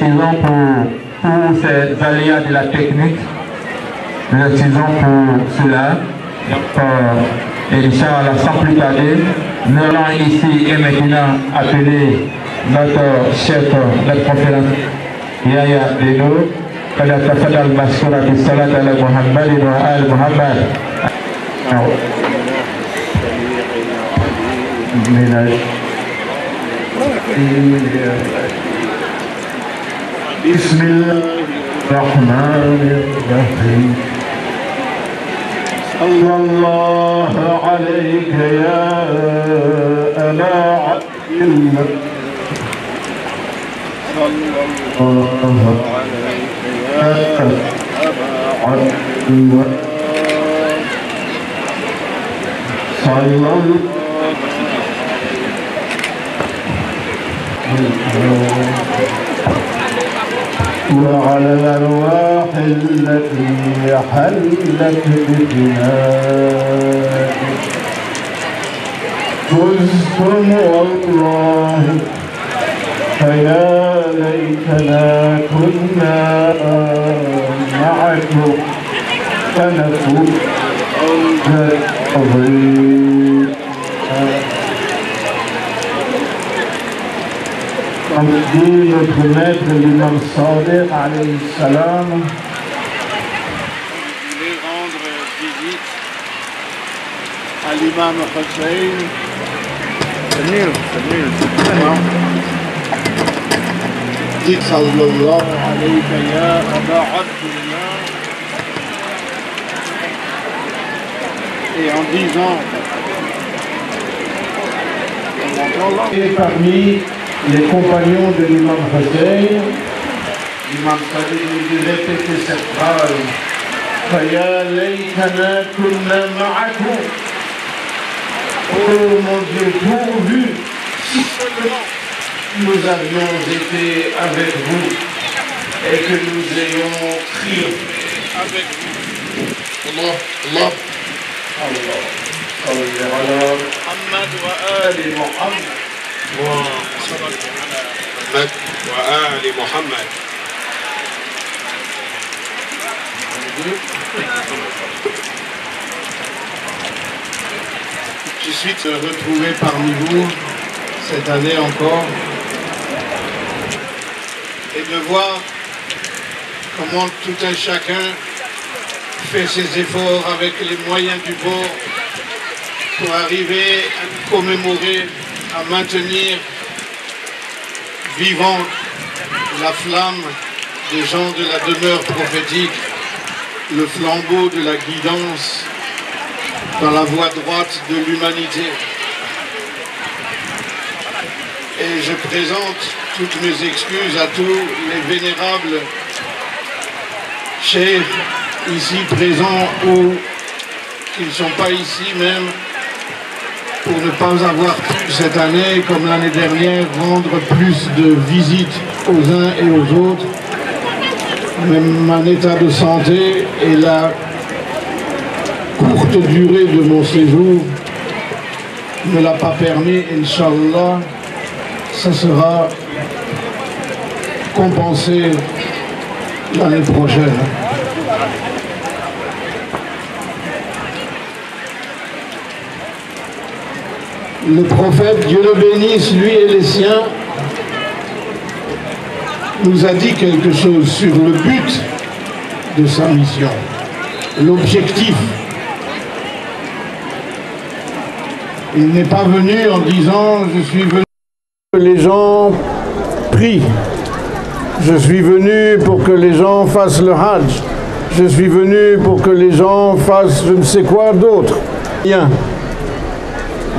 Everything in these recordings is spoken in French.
Pour ces aléas de la technique, nous utilisons pour cela. Et Inch'Allah, sans plus tarder, nous allons ici et maintenant appeler notre chef, notre conférence, Yaya Deno, فليتفضل المشكور بالصلاة على محمد وآل محمد. بسم الله الرحمن الرحيم. صلى الله عليك يا أبا عبد الله. صلى الله عليك يا أبا عبد الله. صلى الله وعلى الأرواح التي حلت بفنائك فزتم والله فيا ليتنا كنا معكم فنفوز فوزا عظيما. تقديم الخدمات للإمام الصادق عليه السلام. Je voulais rendre visite à l'imam Hussein. C'est nul. Dites sallallahu alayka ya Aba Abdullah. Et en disant, Et parmi les compagnons de l'imam Hussein, l'imam Sadiq nous dit répéter cette phrase. فَيَا لَيْتَنَا كُنَّا مَعَكُمْ. Oh mon Dieu, pourvu si seulement nous avions été avec vous et que nous ayons triomphé avec vous. Allah, Allah, Allah. صلى على محمد وآل محمد. صلى على محمد وآل محمد. Je suis retrouvé parmi vous cette année encore et de voir comment tout un chacun fait ses efforts avec les moyens du bord pour arriver à commémorer, à maintenir vivant la flamme des gens de la demeure prophétique, le flambeau de la guidance dans la voie droite de l'humanité. Et je présente toutes mes excuses à tous les vénérables chefs ici présents ou qui ne sont pas ici même, pour ne pas avoir pu cette année, comme l'année dernière, rendre plus de visites aux uns et aux autres. Même mon état de santé et la courte durée de mon séjour ne l'a pas permis. Inch'Allah, ça sera compensé l'année prochaine. Le prophète, Dieu le bénisse, lui et les siens, nous a dit quelque chose sur le but de sa mission, l'objectif. Il n'est pas venu en disant « je suis venu pour que les gens prient, je suis venu pour que les gens fassent le Hajj, je suis venu pour que les gens fassent je ne sais quoi d'autre ».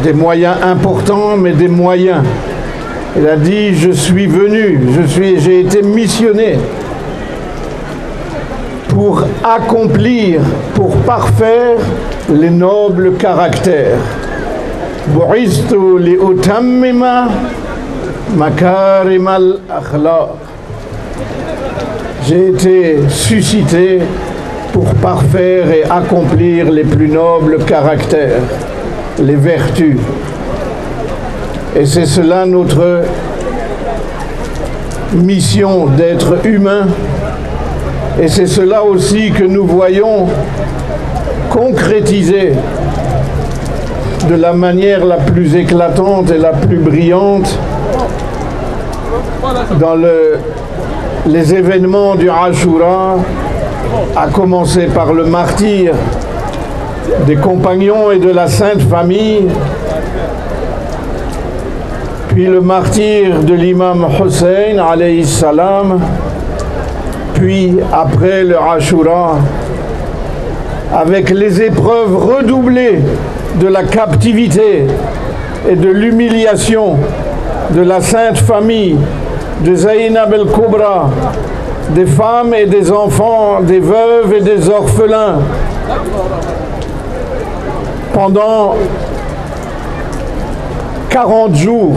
Des moyens importants, mais des moyens. Il a dit, je suis venu, j'ai été missionné pour accomplir, pour parfaire les nobles caractères. Bu'istu li utammima makarim al-akhlaq. J'ai été suscité pour parfaire et accomplir les plus nobles caractères, les vertus. Et c'est cela notre mission d'être humain. Et c'est cela aussi que nous voyons concrétisé de la manière la plus éclatante et la plus brillante dans les événements du Ashura, à commencer par le martyre des compagnons et de la Sainte Famille, puis le martyre de l'imam Hussein alayhi salam, puis après le Ashura, avec les épreuves redoublées de la captivité et de l'humiliation de la Sainte Famille, de Zainab el-Kubra, des femmes et des enfants, des veuves et des orphelins, pendant 40 jours,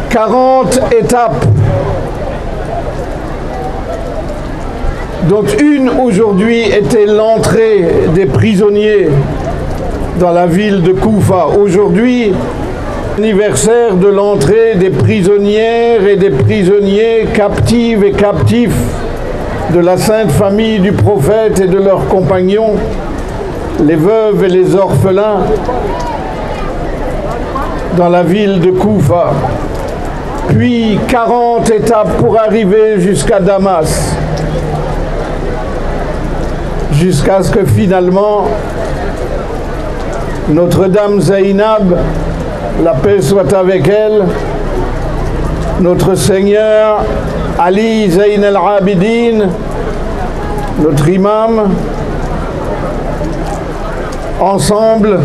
40 étapes, dont une aujourd'hui était l'entrée des prisonniers dans la ville de Koufa. Aujourd'hui, anniversaire de l'entrée des prisonnières et des prisonniers captives et captifs de la Sainte Famille du Prophète et de leurs compagnons, les veuves et les orphelins, dans la ville de Koufa. Puis 40 étapes pour arriver jusqu'à Damas, jusqu'à ce que finalement Notre-Dame Zainab, la paix soit avec elle, notre Seigneur Ali Zayn al-Abidin, notre imam, ensemble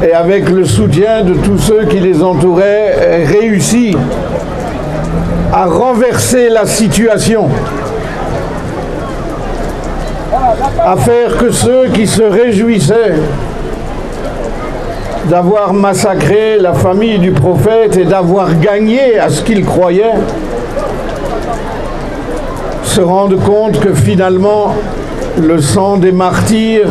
et avec le soutien de tous ceux qui les entouraient, réussit à renverser la situation, à faire que ceux qui se réjouissaient d'avoir massacré la famille du prophète et d'avoir gagné à ce qu'ils croyaient se rendent compte que finalement le sang des martyrs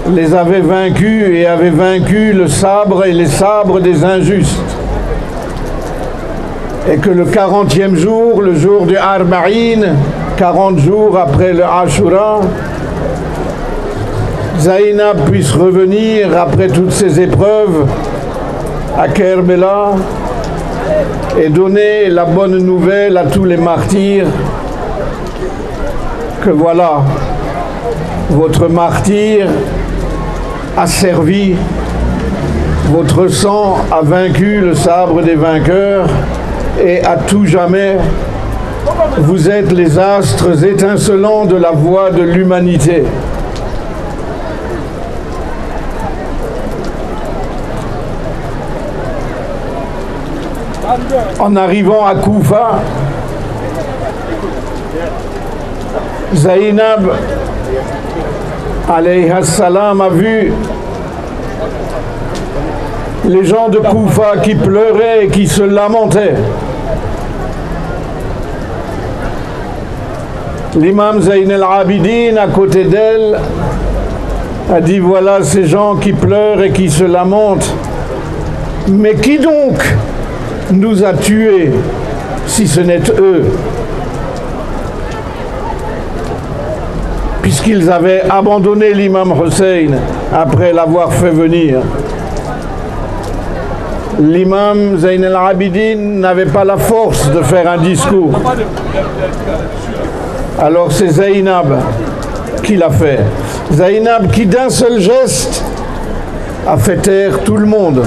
les avait vaincus et avait vaincu le sabre et les sabres des injustes. Et que le 40e jour, le jour du Arba'in, 40 jours après le Ashura, Zainab puisse revenir après toutes ces épreuves à Kerbela et donner la bonne nouvelle à tous les martyrs que voilà, votre martyr a servi, votre sang a vaincu le sabre des vainqueurs et à tout jamais vous êtes les astres étincelants de la voie de l'humanité. En arrivant à Koufa, Zainab alayha salam a vu les gens de Koufa qui pleuraient et qui se lamentaient. L'imam Zayn al-Abidin, à côté d'elle, a dit: voilà ces gens qui pleurent et qui se lamentent. Mais qui donc nous a tués si ce n'est eux? Puisqu'ils avaient abandonné l'imam Hussein après l'avoir fait venir. L'imam Zayn al-Abidin n'avait pas la force de faire un discours. Alors c'est Zainab qui l'a fait. Zainab qui d'un seul geste a fait taire tout le monde.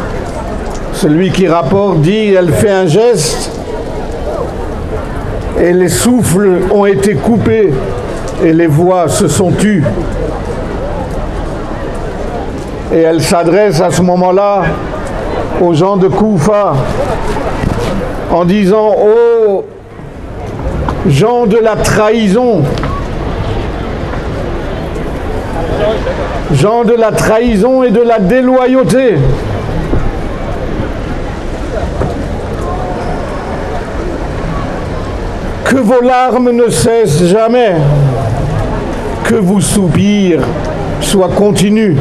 Celui qui rapporte dit: elle fait un geste et les souffles ont été coupés et les voix se sont tues. Et elle s'adresse à ce moment-là aux gens de Koufa en disant: ô gens de la trahison, gens de la trahison et de la déloyauté, que vos larmes ne cessent jamais, que vos soupirs soient continus.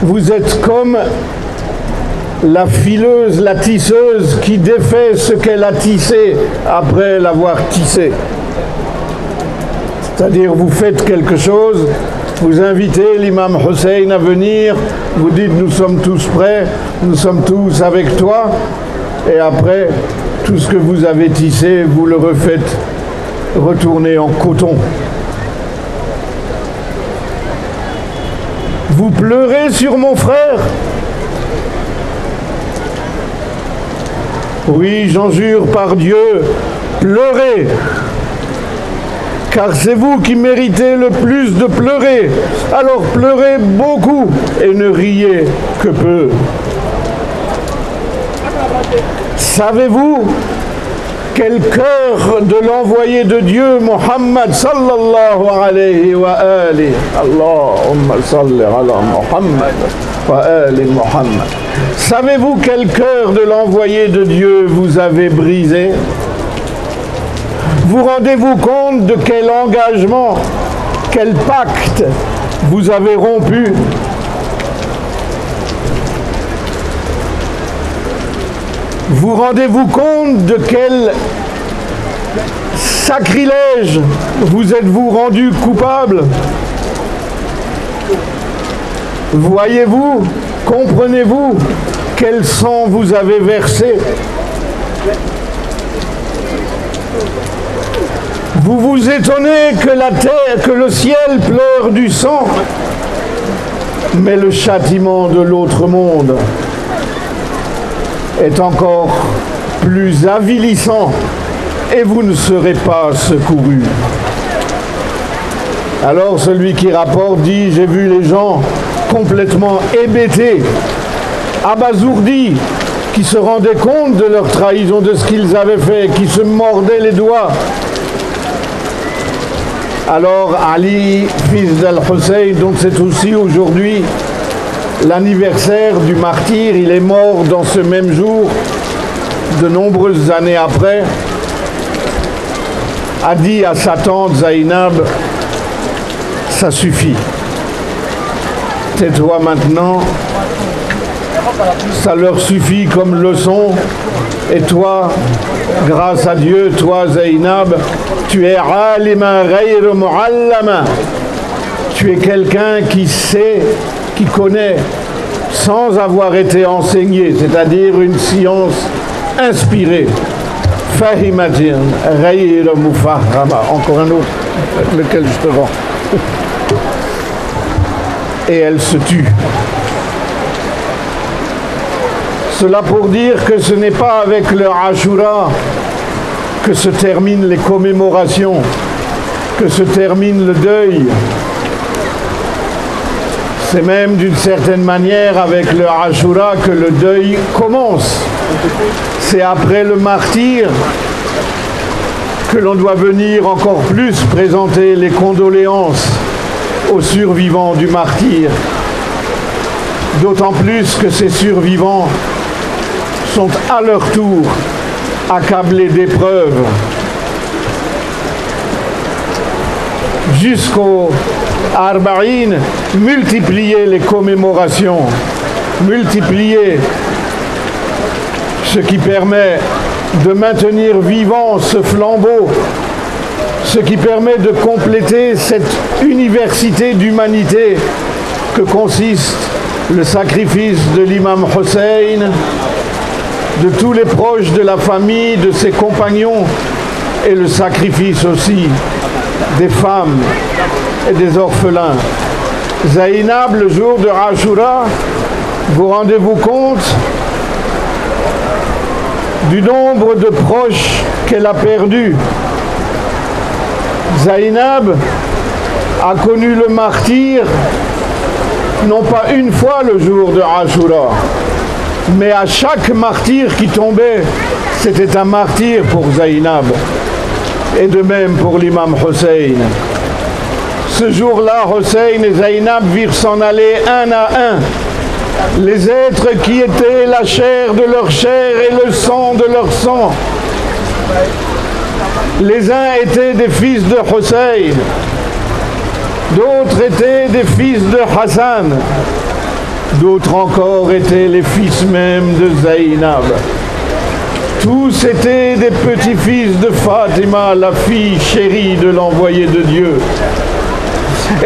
Vous êtes comme la fileuse, la tisseuse qui défait ce qu'elle a tissé après l'avoir tissé. C'est-à-dire, vous faites quelque chose, vous invitez l'imam Hussein à venir, vous dites nous sommes tous prêts, nous sommes tous avec toi, et après, tout ce que vous avez tissé, vous le refaites retourner en coton. Vous pleurez sur mon frère? Oui, j'en jure par Dieu, pleurez, car c'est vous qui méritez le plus de pleurer. Alors pleurez beaucoup et ne riez que peu. Savez-vous quel cœur de l'envoyé de Dieu, Muhammad sallallahu alayhi wa alihi, Allahumma salli ala Muhammad wa ali Muhammad. Savez-vous quel cœur de l'envoyé de Dieu vous avez brisé? Vous rendez-vous compte de quel engagement, quel pacte vous avez rompu? Vous rendez-vous compte de quel sacrilège vous êtes-vous rendu coupable? Voyez-vous, comprenez-vous quel sang vous avez versé? Vous vous étonnez que la terre, que le ciel pleure du sang, mais le châtiment de l'autre monde est encore plus avilissant et vous ne serez pas secourus. Alors celui qui rapporte dit, j'ai vu les gens complètement hébétés, abasourdis, qui se rendaient compte de leur trahison, de ce qu'ils avaient fait, qui se mordaient les doigts. Alors Ali, fils d'Al-Hussein, dont c'est aussi aujourd'hui l'anniversaire du martyr, il est mort dans ce même jour, de nombreuses années après, a dit à sa tante Zainab, ça suffit, tais-toi maintenant, ça leur suffit comme leçon, et toi, grâce à Dieu, toi Zainab, tu es alima ghayr muallama, tu es quelqu'un qui sait, qui connaît sans avoir été enseigné, c'est-à-dire une science inspirée. Fahimatin ghayr mufahhama. Encore un autre, lequel je te rends. Et elle se tue. Cela pour dire que ce n'est pas avec le Ashura que se terminent les commémorations, que se termine le deuil. C'est même d'une certaine manière avec le Ashura que le deuil commence. C'est après le martyr que l'on doit venir encore plus présenter les condoléances aux survivants du martyr. D'autant plus que ces survivants sont à leur tour accablés d'épreuves. Jusqu'au Arba'in, multiplier les commémorations, multiplier ce qui permet de maintenir vivant ce flambeau, ce qui permet de compléter cette université d'humanité que consiste le sacrifice de l'imam Hussein, de tous les proches de la famille, de ses compagnons, et le sacrifice aussi des femmes et des orphelins. Zainab, le jour de Ashura, vous rendez-vous compte du nombre de proches qu'elle a perdus? Zainab a connu le martyr non pas une fois le jour de Ashura, mais à chaque martyr qui tombait, c'était un martyr pour Zainab. Et de même pour l'imam Hussein. Ce jour-là, Hussein et Zainab virent s'en aller un à un les êtres qui étaient la chair de leur chair et le sang de leur sang. Les uns étaient des fils de Hussein, d'autres étaient des fils de Hassan, D'autres encore étaient les fils même de Zainab. Tous étaient des petits-fils de Fatima, la fille chérie de l'envoyé de Dieu.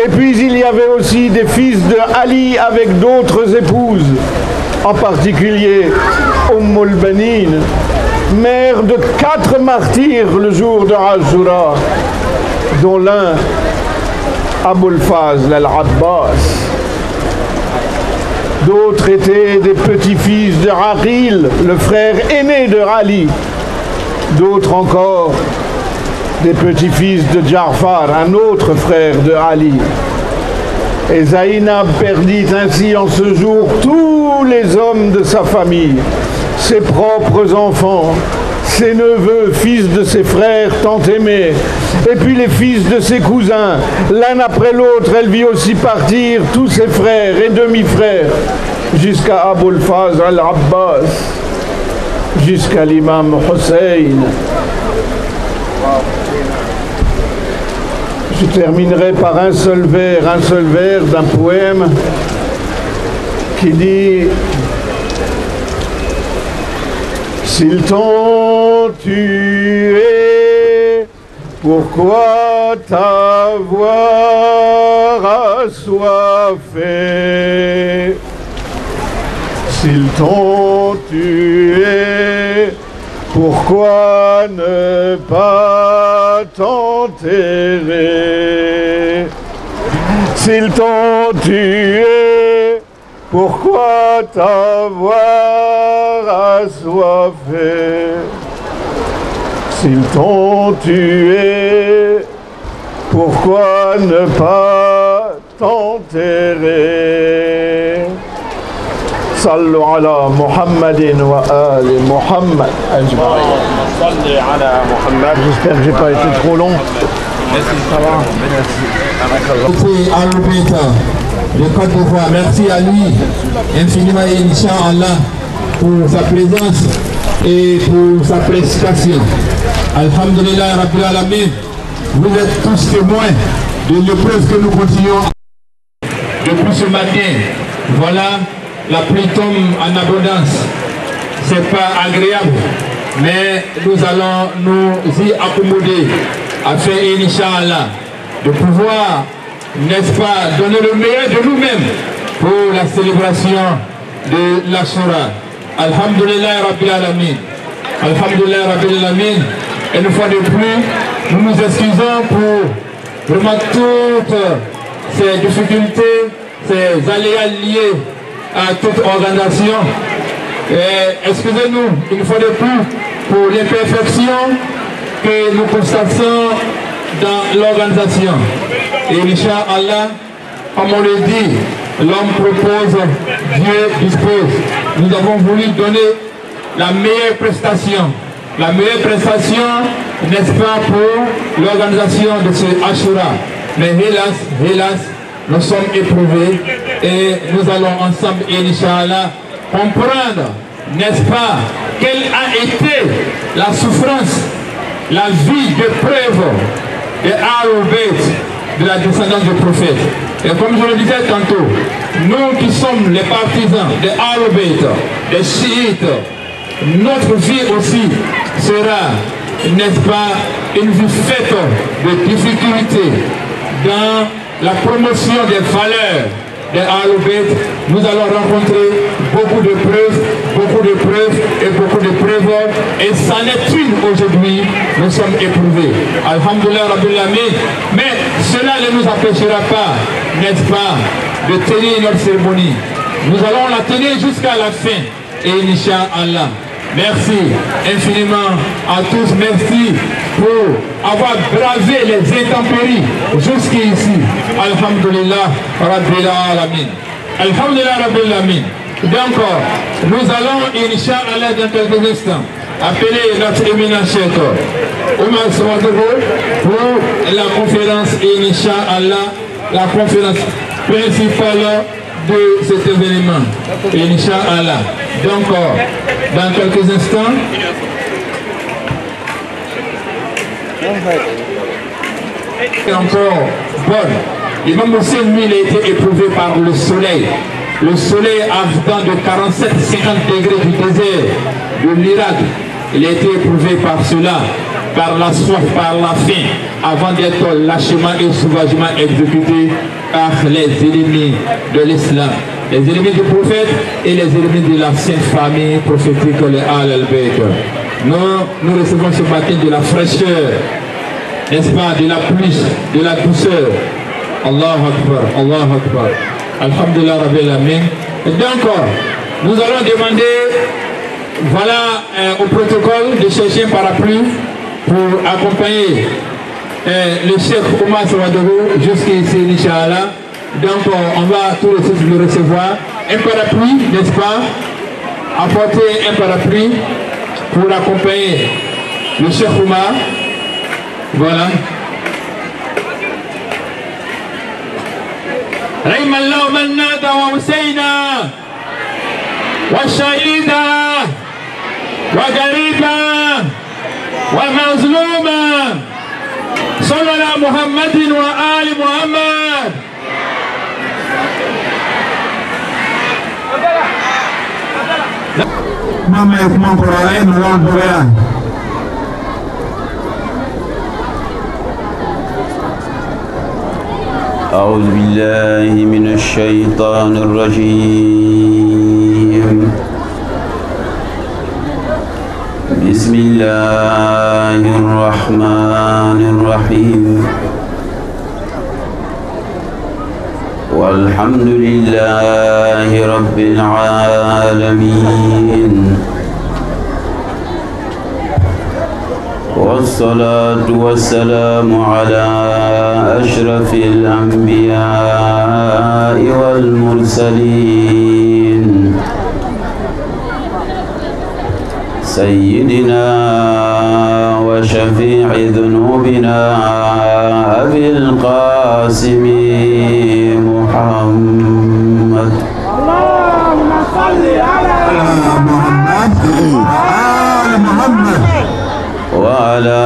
Et puis il y avait aussi des fils de Ali avec d'autres épouses, en particulier al-Banin, mère de 4 martyrs le jour de Ashura, dont l'un, Abul Fazl al-Abbas. D'autres étaient des petits-fils de Aqil, le frère aîné de Ali. D'autres encore, des petits-fils de Ja'far, un autre frère de Ali. Et Zainab perdit ainsi en ce jour tous les hommes de sa famille, ses propres enfants, ses neveux, fils de ses frères tant aimés, et puis les fils de ses cousins. L'un après l'autre, elle vit aussi partir tous ses frères et demi-frères, jusqu'à Abul Fazl al-Abbas, jusqu'à l'imam Hussein. Je terminerai par un seul vers d'un poème qui dit: s'ils t'ont tué, pourquoi t'avoir assoiffé? S'ils t'ont tué, pourquoi ne pas t'enterrer? S'ils t'ont tué, pourquoi t'avoir assoiffé? S'ils t'ont tué, pourquoi ne pas t'enterrer? Sallu ala Muhammadin wa ali Muhammad ajma'in. J'espère que j'ai pas été trop long. Merci, ça va. Merci. De Côte d'Ivoire, merci à lui infiniment et Inch'Allah pour sa présence et pour sa prestation. Alhamdulillah Rabbil Alamin, vous êtes tous témoins de l'épreuve que nous continuons depuis ce matin. Voilà, la pluie tombe en abondance. C'est pas agréable, mais nous allons nous y accommoder afin, Inch'Allah, de pouvoir, n'est-ce pas, donner le meilleur de nous-mêmes pour la célébration de l'Ashura. Alhamdulillah Rabbil Alamin. Alhamdulillah Rabbil Alamin. Et une fois de plus, nous nous excusons pour vraiment toutes ces difficultés, ces aléas liés à toute organisation. Excusez-nous une fois de plus pour l'imperfection que nous constatons dans l'organisation. Et Inch'Allah, comme on le dit, l'homme propose, Dieu dispose. Nous avons voulu donner la meilleure prestation. La meilleure prestation, n'est-ce pas, pour l'organisation de ce Ashura. Mais hélas, nous sommes éprouvés et nous allons ensemble, Inch'Allah, comprendre, n'est-ce pas, quelle a été la souffrance, la vie d'épreuve de Ahl-Bayt, de la descendance du prophète. Et comme je le disais tantôt, nous qui sommes les partisans de Ahl-Bayt, des chiites, notre vie aussi sera, n'est-ce pas, une vie faite de difficultés dans la promotion des valeurs de Ahl-Bayt. Nous allons rencontrer beaucoup de preuves et beaucoup de preuves. Et c'en est une aujourd'hui, nous sommes éprouvés. Alhamdulillah Rabbil Alamin. Mais cela ne nous empêchera pas, n'est-ce pas, de tenir notre cérémonie. Nous allons la tenir jusqu'à la fin. Et Inch'Allah. Merci infiniment à tous. Merci pour avoir bravé les intempéries jusqu'ici. Alhamdulillah Rabbil Alamin. Alhamdulillah Rabbil Alamin. Donc, nous allons, Inch'Allah, dans quelques instants, appeler notre éminent cheikh Oumar Souadego pour la conférence, Inch'Allah, la conférence principale de cet événement. Inch'Allah. Donc, dans quelques instants, et encore bonne. L'imam Hussein, lui, il a été éprouvé par le soleil. le soleil afghan de 47-50 degrés du désert de l'Irak, il a été éprouvé par cela, par la soif, par la faim, avant d'être lâchement et sauvagement exécuté par les ennemis de l'islam, les ennemis du prophète et les ennemis de la sainte famille prophétique, les Al-Bayt. Nous recevons ce matin de la fraîcheur, n'est-ce pas, de la pluie, de la douceur. Allahu Akbar, Allahu Akbar. Alhamdulillah Rabbil Alamin. Donc, nous allons demander, voilà, au protocole de chercher un parapluie pour accompagner le chef Oumar Sawadogo jusqu'ici, Inch'Allah. Donc, on va tout de suite le recevoir. Un parapluie, n'est-ce pas? Apporter un parapluie pour accompagner le chef Oumar. Voilà. رحم الله من نادى وحسينا والشهيدا وغريبا ومظلوما صلى على محمد وآل محمد. أعوذ بالله من الشيطان الرجيم. بسم الله الرحمن الرحيم. والحمد لله رب العالمين. والصلاة والسلام على أشرف الأنبياء والمرسلين سيدنا وشفيع ذنوبنا أبي القاسم محمد. اللهم صل على محمد وآل محمد وعلى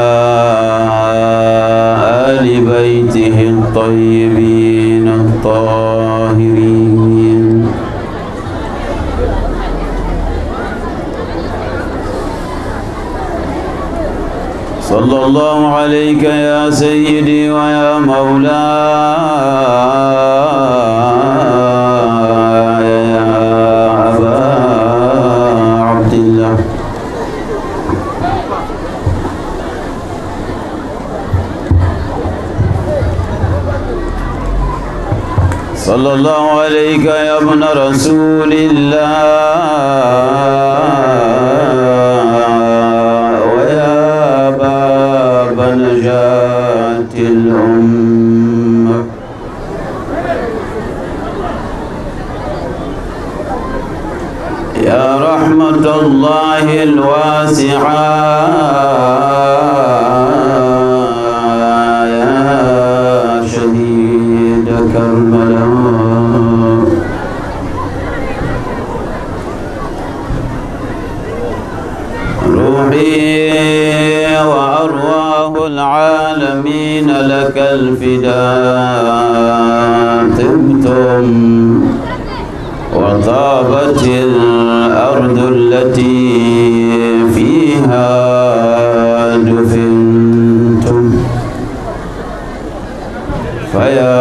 آل بيته الطيبين الطاهرين. صلى الله عليك يا سيدي ويا مولاي يا أبا عبد الله. صلى الله عليك يا ابن رسول الله ويا باب نجاة الأمة. يا رحمة الله الواسعة كربلاء. روحي وأرواح العالمين لك الفداء. طبتم وطابت الأرض التي فيها دفنتم. فيا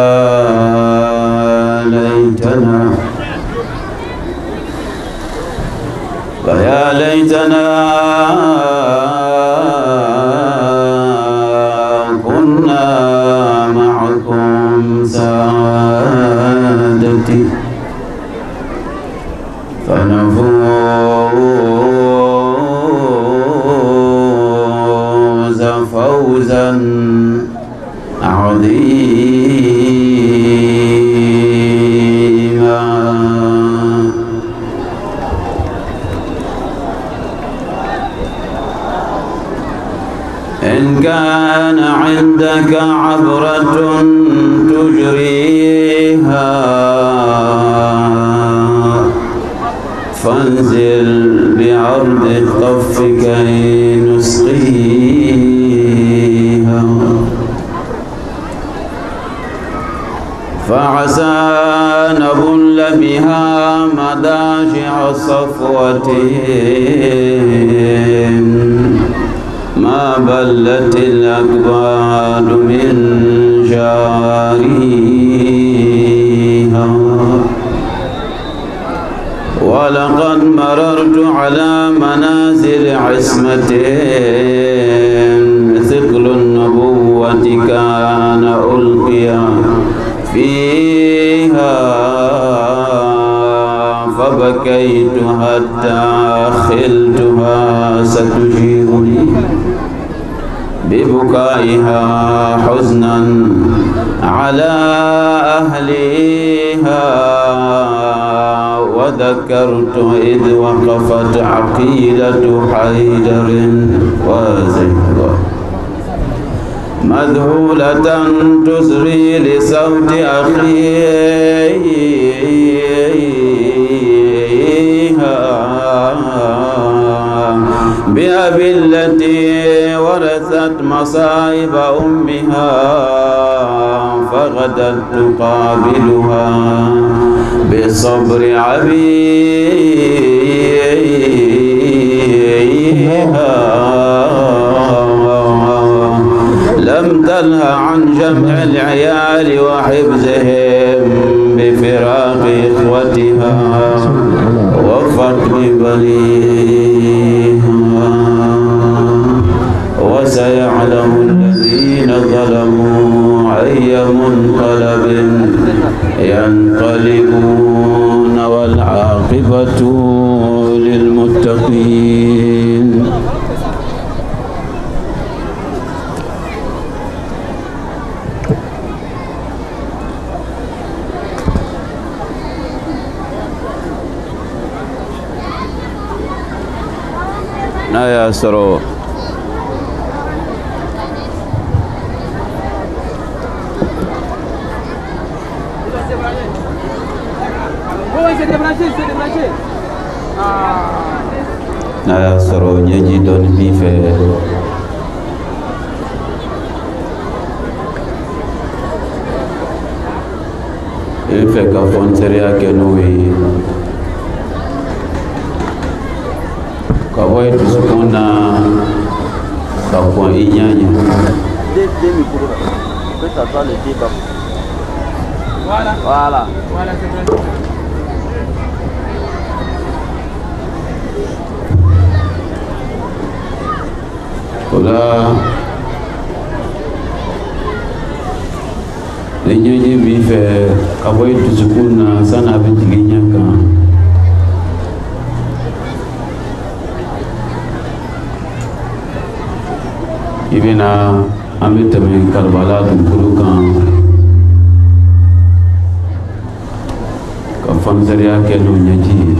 ليتنا كنا معكم سعادتي فنفوز فوزا عظيما. إن كان عندك عبرة تجريها فانزل بعرض الطف كي نسقيها. فعسى نبل بها خاشع صفوة ما بلت الأكباد من شعرها ولقد مررت على منازل عصمة ثقل النبوة كان ألقيا فيها فبكيت حتى خلتها ستجيبني ببكائها حزنا على أهلها وذكرت إذ وقفت عقيلة حيدر وزهرة مذهولة تسري لصوت أخيها بأبي التي ورثت مصائب أمها فغدت تقابلها بالصبر عبيها لم تلها عن جمع العيال وحفظهم بفراق إخوتها وفقد بنيها وسيعلم الذين ظلموا أي منقلب ينقلبون والعاقبة للمتقين. يا سرو يا سرو نيجي دون بيفه ife ka fonseria kenui kawaii tusukuna kwa inyanya voilà Ola Nenyeji bife kawaii tusukuna sana bitiginya kan ibina amita min Karbala dunkulukan ka fanzariya kenu nyaji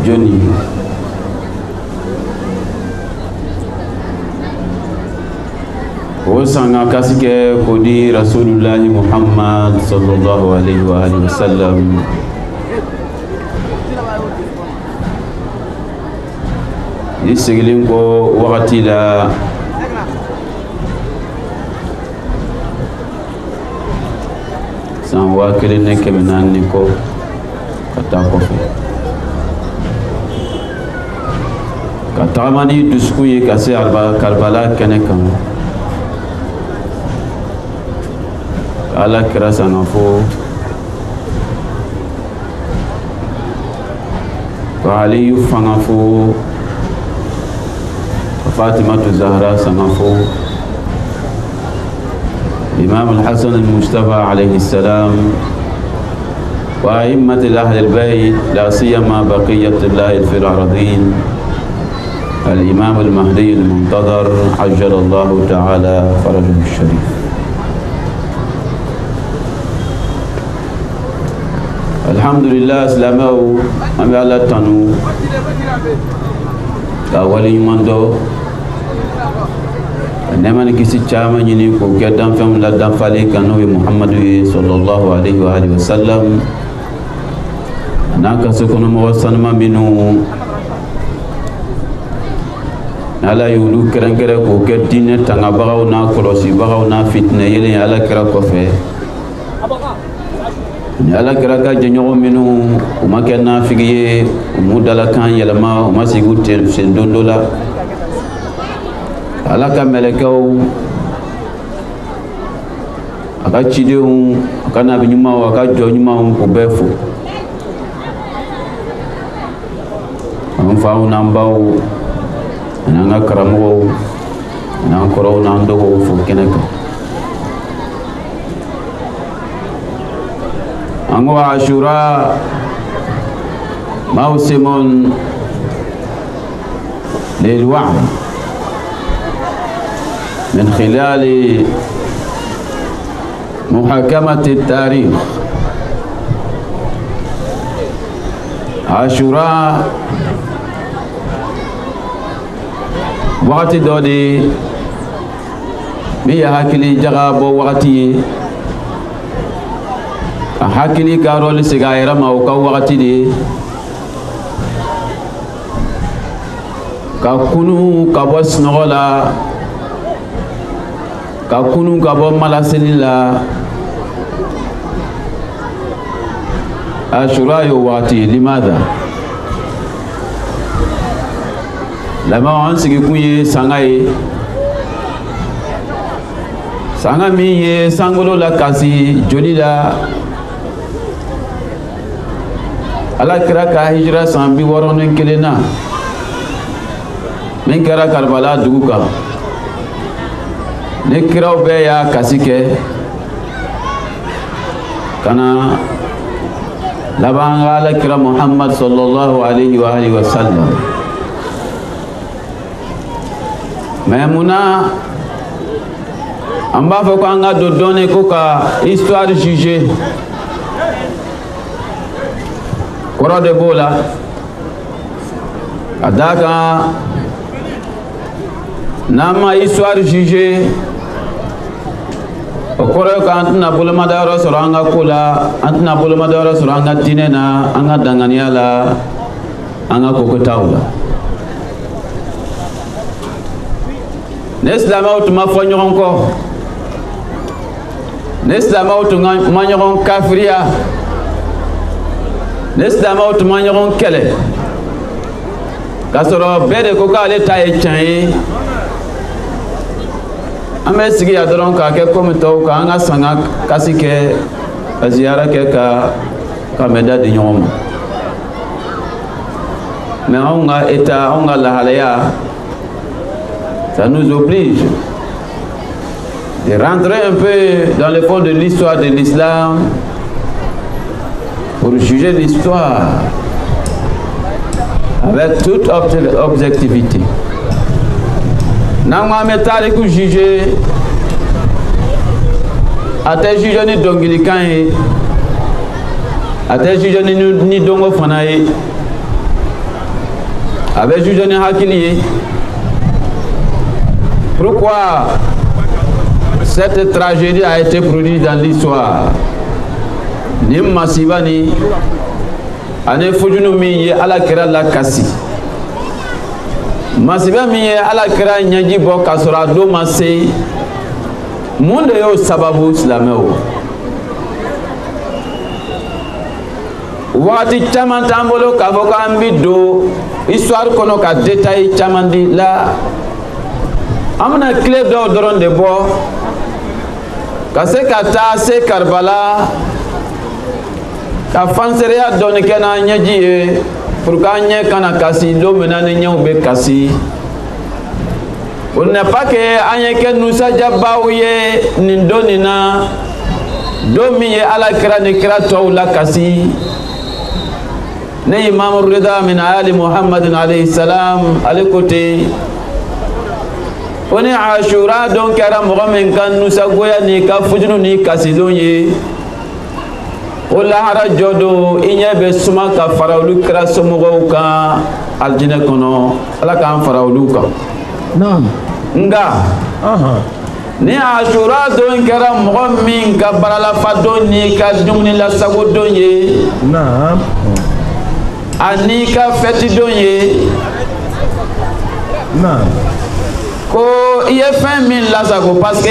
joni وسعنا كاسك كودي رسول الله محمد صلى الله عليه وآله وسلم يسجلين كو وقتي لا سان واكلين كمنان نيكو كتاكو في كتاماني دسكوي كاسي كربلا كنكم ala kira sanafo ko aliyu fangafo Fatima Zahra sanafo Imam al-Hasan al-Mustafa alayhi salam wa a'immat ahli al-bayt la siyama baqiyat Allah fi al-aradin al-Imam al-Mahdi al-Muntadhar ajjala Allah ta'ala farajahu al-sharif. Alhamdulillah silamɛw an bɛ Ala tanu ka waleɲuman dɔn ka nɛɛma ni kisi caman ɲini k'o kɛ danfɛnw la danfalen kan n'o ye Muhamadu ye sallallahu alaihi wa alihi wa sallam n'a ka sokɔnɔmɔgɔ sanuma minnu Ala y'olu kɛrɛnkɛrɛn k'o kɛ diinɛ tangabagaw n'a kɔlɔsibagaw n'a fitinɛ yelen Ala kira kɔfɛ ni ala kira ka jenyo minu o makena figiye o mudala kan yelama o masigu tel sen dondola ala ka melekaw aka cidenw aka nabi ɲumanw aka jɔ ɲumanw ko bɛɛ fo an faw n'an baw an'an ka karamɔgɔw an'an kɔrɔw n'an dɔgɔw fo kɛnɛ kan an ko Ashura موسم للوعي من خلال محاكمة التاريخ. عاشوراء وقت دودي بيا هاكلي جغابو وقتي هاكلي كارول سيغايرا ما وقتي دي ka kunu ka bɔ sunɔgɔ la ka kunu ka bɔ malaseli la Ashura yo waati limada lama an sigi kun ye sanga ye sanga min ye sankolo la kasi joli la ala kira ka hijira san 61 na min kɛra Karbala dugu kan ni kiraw bɛɛ y'a kasi kɛ kana laban ala kira Muhammad sallallahu alaihi wa alihi wa sallam. Mais munna an b'a fɔ ko an ka don dɔɔni ko ka histoire juger kɔrɔ de b'o la ka d'a kan n'an ma histoire juger o kɔrɔ ye ko an tɛna bolomadayɔrɔ sɔrɔ an ka ko la an tɛna bolomadayɔrɔ sɔrɔ an ka diinɛ na an ka danganiya la an ka kokotaw la ne silamɛw tun ma fɔ ɲɔgɔn kɔ ne silamɛw tun ma ɲɔgɔn kafiriya ne silamɛw tun ma ɲɔgɔn kɛlɛ k'a sɔrɔ bɛɛ de ko k'ale ta ye tiɲɛ ye an bɛ sigi yan dɔrɔn k'a kɛ komi tɔw k'an ka sanga kasi kɛ ka ziyara kɛ ka mɛda di ɲɔgɔn ma mais anw ka état anw ka lahalaya ça nous oblige de rentrer un peu dans le fond de l'histoire de l'islam pour juger l'histoire avec toute objectivité. N'an ko an bɛ tariku juger a tɛ juger ni dɔnkilikan ye a tɛ juger ni dɔnko fana ye a bɛ juger ni hakili ye. Pourquoi cette tragédie a été produite dans l'histoire? Ni masiba ni ani fujunu min ye ala kira la kasi masiba min ye ala kira ɲɛji bɔ k'a sɔrɔ a don ma se mun de y'o sababu silamɛw wagati caman t'an bolo k'a fɔ k'an bi don histoire kɔnɔ ka détail caman di la an bɛna tile dɔw dɔrɔn de bɔ ka se ka taa se Karbala ka fansereya dɔɔni kɛ n'an ɲɛji ye pour que an ɲɛ kana kasi don min na ni ɲɛw bɛ kasi o n'est pas que an ye kɛ nusajabaw ye nin don nin na don min ye ala kira ni kira tɔw la kasi ne Imam Rida min ali Muhammadin alayhi salam ale ko ten o ni Ashura don kɛra mɔgɔ min ka nusagoya ni ka fujunu ni kasi don ye o lahara jɔ don i ɲɛ bɛ suma ka fara olu kira somɔgɔw kan alijinɛ kɔnɔ ala k'an fara olu kan nka ni Ashura don kɛra mɔgɔ min ka baralafa don ni ka dumuni lasago don ye ani ka fɛti don ye ko i ye fɛn min lasago parce que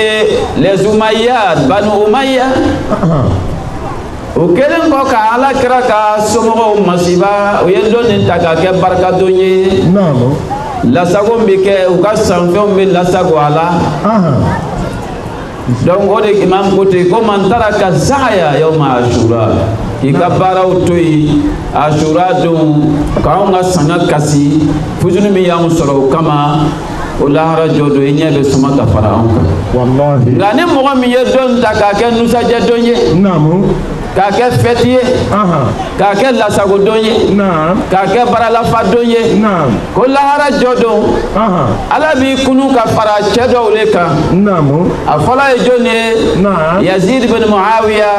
les Umayyad Banu Umayya o kelen ko ka ala kira ka somogo masiba o ye doni ta ka kɛ barika don ye naam lasago bɛ kɛ u ka sanfɛnw bɛ lasago a la donc o de imam ko ten ko man taraka zaya yawma ashura k'i ka baaraw to yen ashura don k'anw ka sanga kasi fusuni min y'anw sɔrɔ o kama o lahara jɔ don i ɲɛ bɛ suma ka fara anw kan wallahi nka ni mɔgɔ min ye don ta k'a kɛ nusajɛ don ye naam k'a kɛ fɛti ye k'a kɛ lasago don ye k'a kɛ baralafa don ye ko lahara jɔ don ala b'i kunu ka fara cɛ dɔw le kan a fɔlɔ ye jɔn ye yazid bin muawiya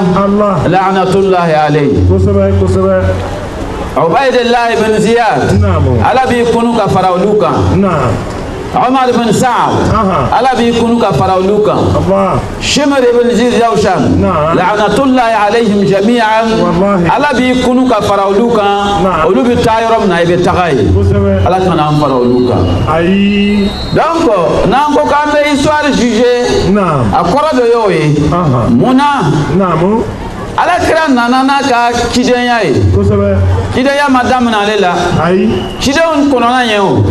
la'natullahi alayhi ubaydillah bin ziyad ala b'i kunu ka fara olu kan عمر بن سعد على بيكونوا كفراولوكا شمر بن زيد جوشان لعنة الله عليهم جميعا على بيكونوا كفراولوكا ولو بتايرم ناي بتاغاي على كان فراولوكا اي دونك نانكو كان histoire jugée akora do yoy muna ala kira nana ka kidenya ye kidenya madame nalela kideon konona yeo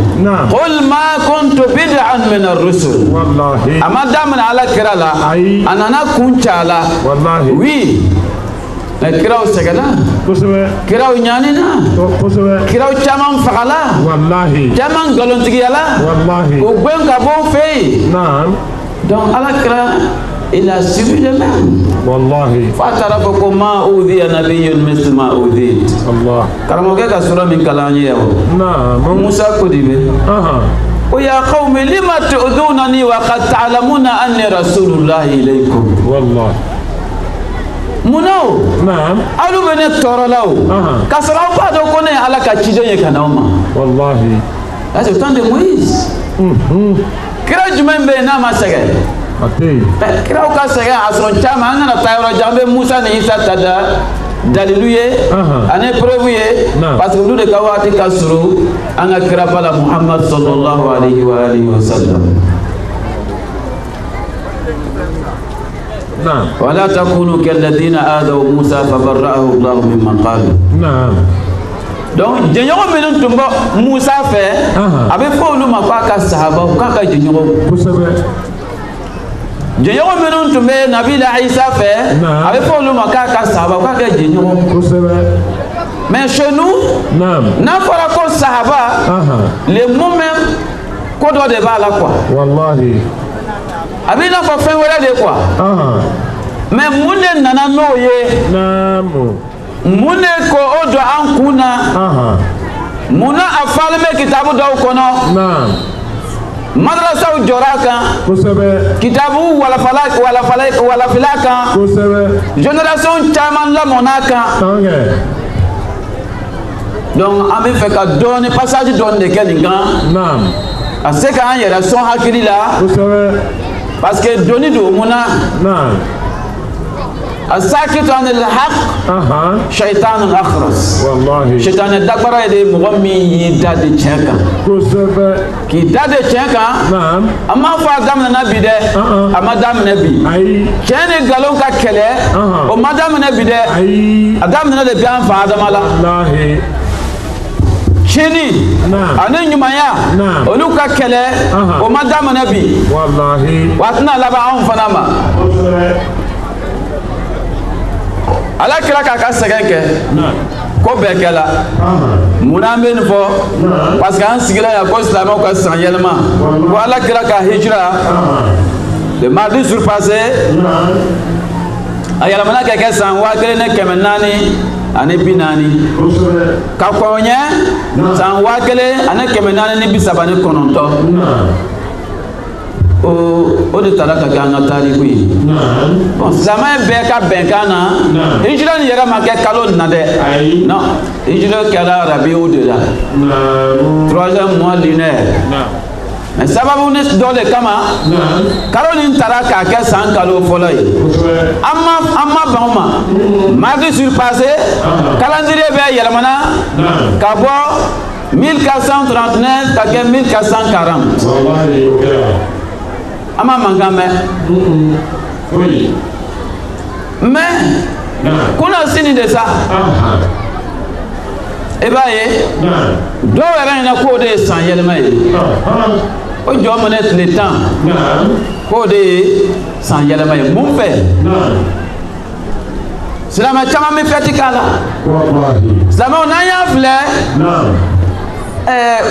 qul ma kuntu bid'an min ar-rusul wallahi amadame ala kira la anana kunchala wallahi oui kiraw segala kiraw nyanina kiraw chaman fagala wallahi chaman galontigiyala wallahi o gwen ka bon fey donc ala kira il a suivi le même والله فاعترفكم ما أوذي نبي مثل ما أوذيت الله كرموكي كسورة من كلامي نعم موسى كديبه ويا قوم لما تؤذونني وقد تعلمون أني رسول الله إليكم والله منو نعم ألو من التورلاو كسروا بعض كونه على كتيجي كناوما والله هذا تند مويس كراج من بيننا ما سجى kiraw ka sɛgɛn a sɔrɔ caman an kana taa yɔrɔ jan an bɛ Musa ni Isa ta da dalilu ye ani preuve ye parce que olu de ka waati ka surun an ka kira bala Muhammad sallallahu alayhi wa alihi wa sallam wala takunu kalladhina adaw Musa fabarra'ahu Allah mimman qalu donc jɛɲɔgɔn minnu tun bɔ Musa fɛ a bɛ fɔ olu ma k'a ka sahabaw k'a ka jɛɲɔgɔn kosɛbɛ jɛɲɔgɔn minnu tun bɛ nabila Isa fɛ a bɛ fɔ olu ma k'a ka sahaba k'a kɛ jɛɲɔgɔn kosɛbɛ mais chez nous n'a fɔra ko sahaba le mot même ko dɔ de b'a la quoi wallahi a b'i n'a fɔ fɛn wɛrɛ de quoi mais mun de nana n'o ye mun de ko o don an kun na mun na a falen bɛ kitabu dɔw kɔnɔ madrasaw jɔra kan kosɛbɛ kitabu walafila kan kosɛbɛ génération caman lamɔna kan donc an bɛ fɛ ka dɔɔni passage dɔɔni de kɛ nin kan ka se k'an yɛrɛ sɔn hakili la parce que doni don mun na الساكت عن الحق شيطان أخرس والله شيطان الدكبر يدي مغمي يداد تشيكا كي داد تشيكا نعم أما فادام النبي ده أما دام النبي كان يقولون ككله وما دام النبي ده أدام النبي بيان فادام الله شيني أنا نيمايا ولوكا كله وما دام النبي والله واتنا لبعهم فناما ala kira k'a ka sɛgɛn kɛ ko bɛɛ kɛla munna an bɛ nin fɔ parce que an sigila yan ko silamɛw ka san yɛlɛma ko ala kira ka hijira le mardi surpassé a yɛlɛmana ka kɛ san 1440 ani 40 ka kɔn ɲɛ san 1439 o de taara ka kɛ an ka tariku ye bon silamɛ bɛɛ ka bɛnkan na hijira nin yɛrɛ ma kɛ kalo na dɛ non hijira kɛra rabiu de la 3e mois lunaire mais sababu ni dɔ de kama kalo nin taara k'a kɛ san kalo fɔlɔ ye an ma ban o ma mardi surpassé calendrier bɛɛ yɛlɛmana ka bɔ 1439 ka kɛ 1440 ama mankan mɛn mais kuna sini de sa e ba ye do wera ina ko de san yelma ye o jo mo net le temps ko de san yelma ye mun fe silama chama mi feti kala wallahi silama na ya fle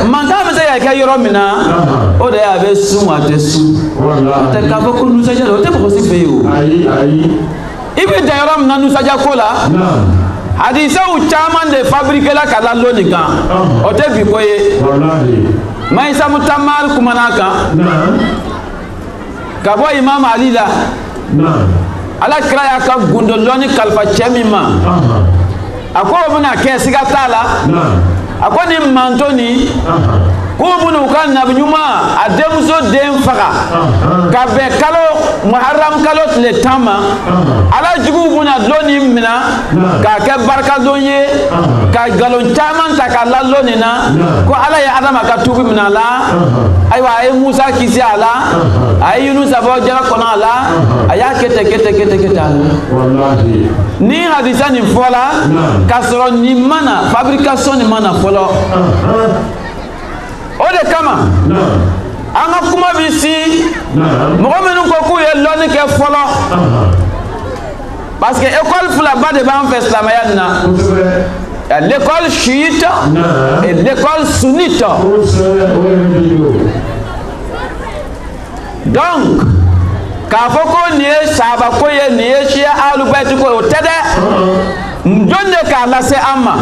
manga me se ya ke yoro mina o de ya be sun wa te su wallahi te ka ko nu se jalo te ko si fe o ai ibi da yoro mina nu sa ja ko la hadisa u chaman de fabriquer la kala loni kan o te bi ko ye wallahi mai sa mutamal kumana kan ka bo imam ali la ala kira ya ka gundo loni kalfa chemima akwa buna ke siga tala akwa ni mantoni ko bunu kan na binyuma ademuso dem faga ka be kalo muharram kalo le tama ala jugu buna loni mina ka ke barka donye ka galon chaman ta ka la loni na ko ala ya adama ka tubi mina la aywa ay musa kisi ala ay yunus abo jara kona ala aya kete wallahi ni hadisa ni fola kasoro ni mana fabrication ni mana folo o de kama anga kuma bisi mogo menu ko ku ye loni ke folo parce que école fula ba de ban fait islamaya na l'école chiite et l'école sunnite donc ka foko ni sahaba ko ye ni shia alu bait ko tede njonde ka la se amma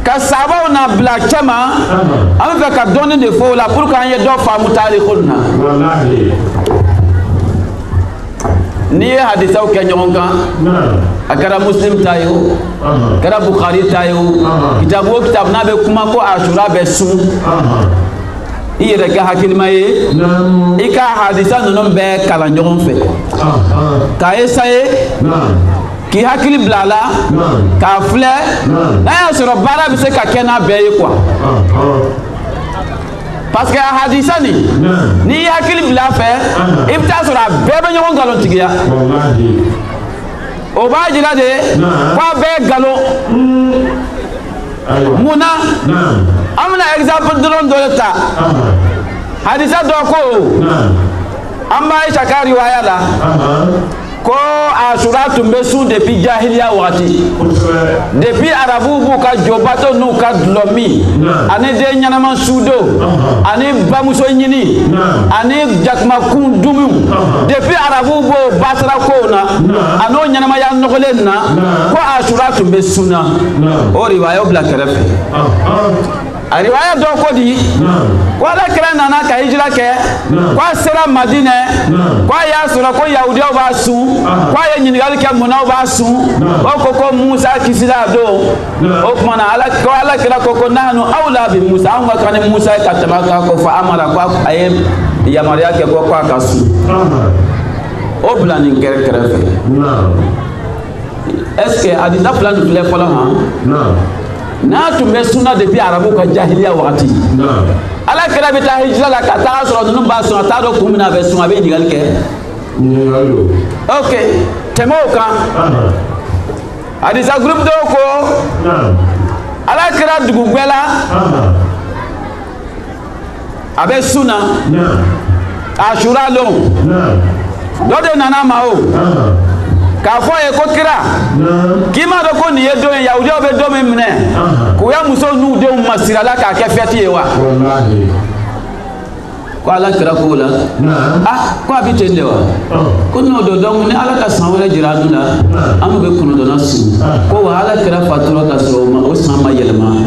ka sahaba na black chama am fe ka donner de fo la pour kan ye do famu tarikhuna wallahi ni hadisa o kenyonga akara muslim tayo kara bukhari tayo kitab na be kuma ko ashura be sun iyere ka hakilima ye ika hadisa nono be kala nyogon fe ka esaye ki hakili blala ka fle na ya soro bara bi se ka kena be ye quoi parce que hadisa ni hakili bla fe ibta soro be be nyogon galon tigiya wallahi o ba jira de kwa be galo muna amna exemple dron doleta hadisa do ko amma Aisha ka riwaya la ko ashura tumbe su depuis jahiliya wati depuis arabu bu ka jobato nu ka dlomi ane de nyanama sudo ane bamuso nyini ane jakma kun dumu depuis arabu bu basra ko na ano nyanama ya nogolen na ko ashura tumbe suna o riwaya bla kerefe riwaya do ko di ko ala kira nana ka hijra ke ko sera madina ko ya sura ko yahudi o ba su ko ya nyinigal ke mona o ba su o ko musa kisila do o kuma na ala kira ko nanu aula bi musa an ka ne musa ka tabaka ko fa amara ko ayem ya maria ke ko ka su o blani kere fe est-ce que adisa plan de fola ha na tumbe sunna depuis arabu ka jahiliya wakati ala kira bi ta hijra la ka ta so no ba so ta do kumina be so abe digal ke okay temo kan adisa group do ko ala kira dugu gwela abe sunna ashura lo do de nana mao ka fo e ko kira kima do ko ni edo yahudi obe do me mne ko ya muso nu de masira la ka ke feti e wa wallahi ko ala kira ko la ko abite ndewa ko no do do ni ala ka san wala jira dula am be kuno do na su ko wa ala kira faturo ka so ma o sama yelma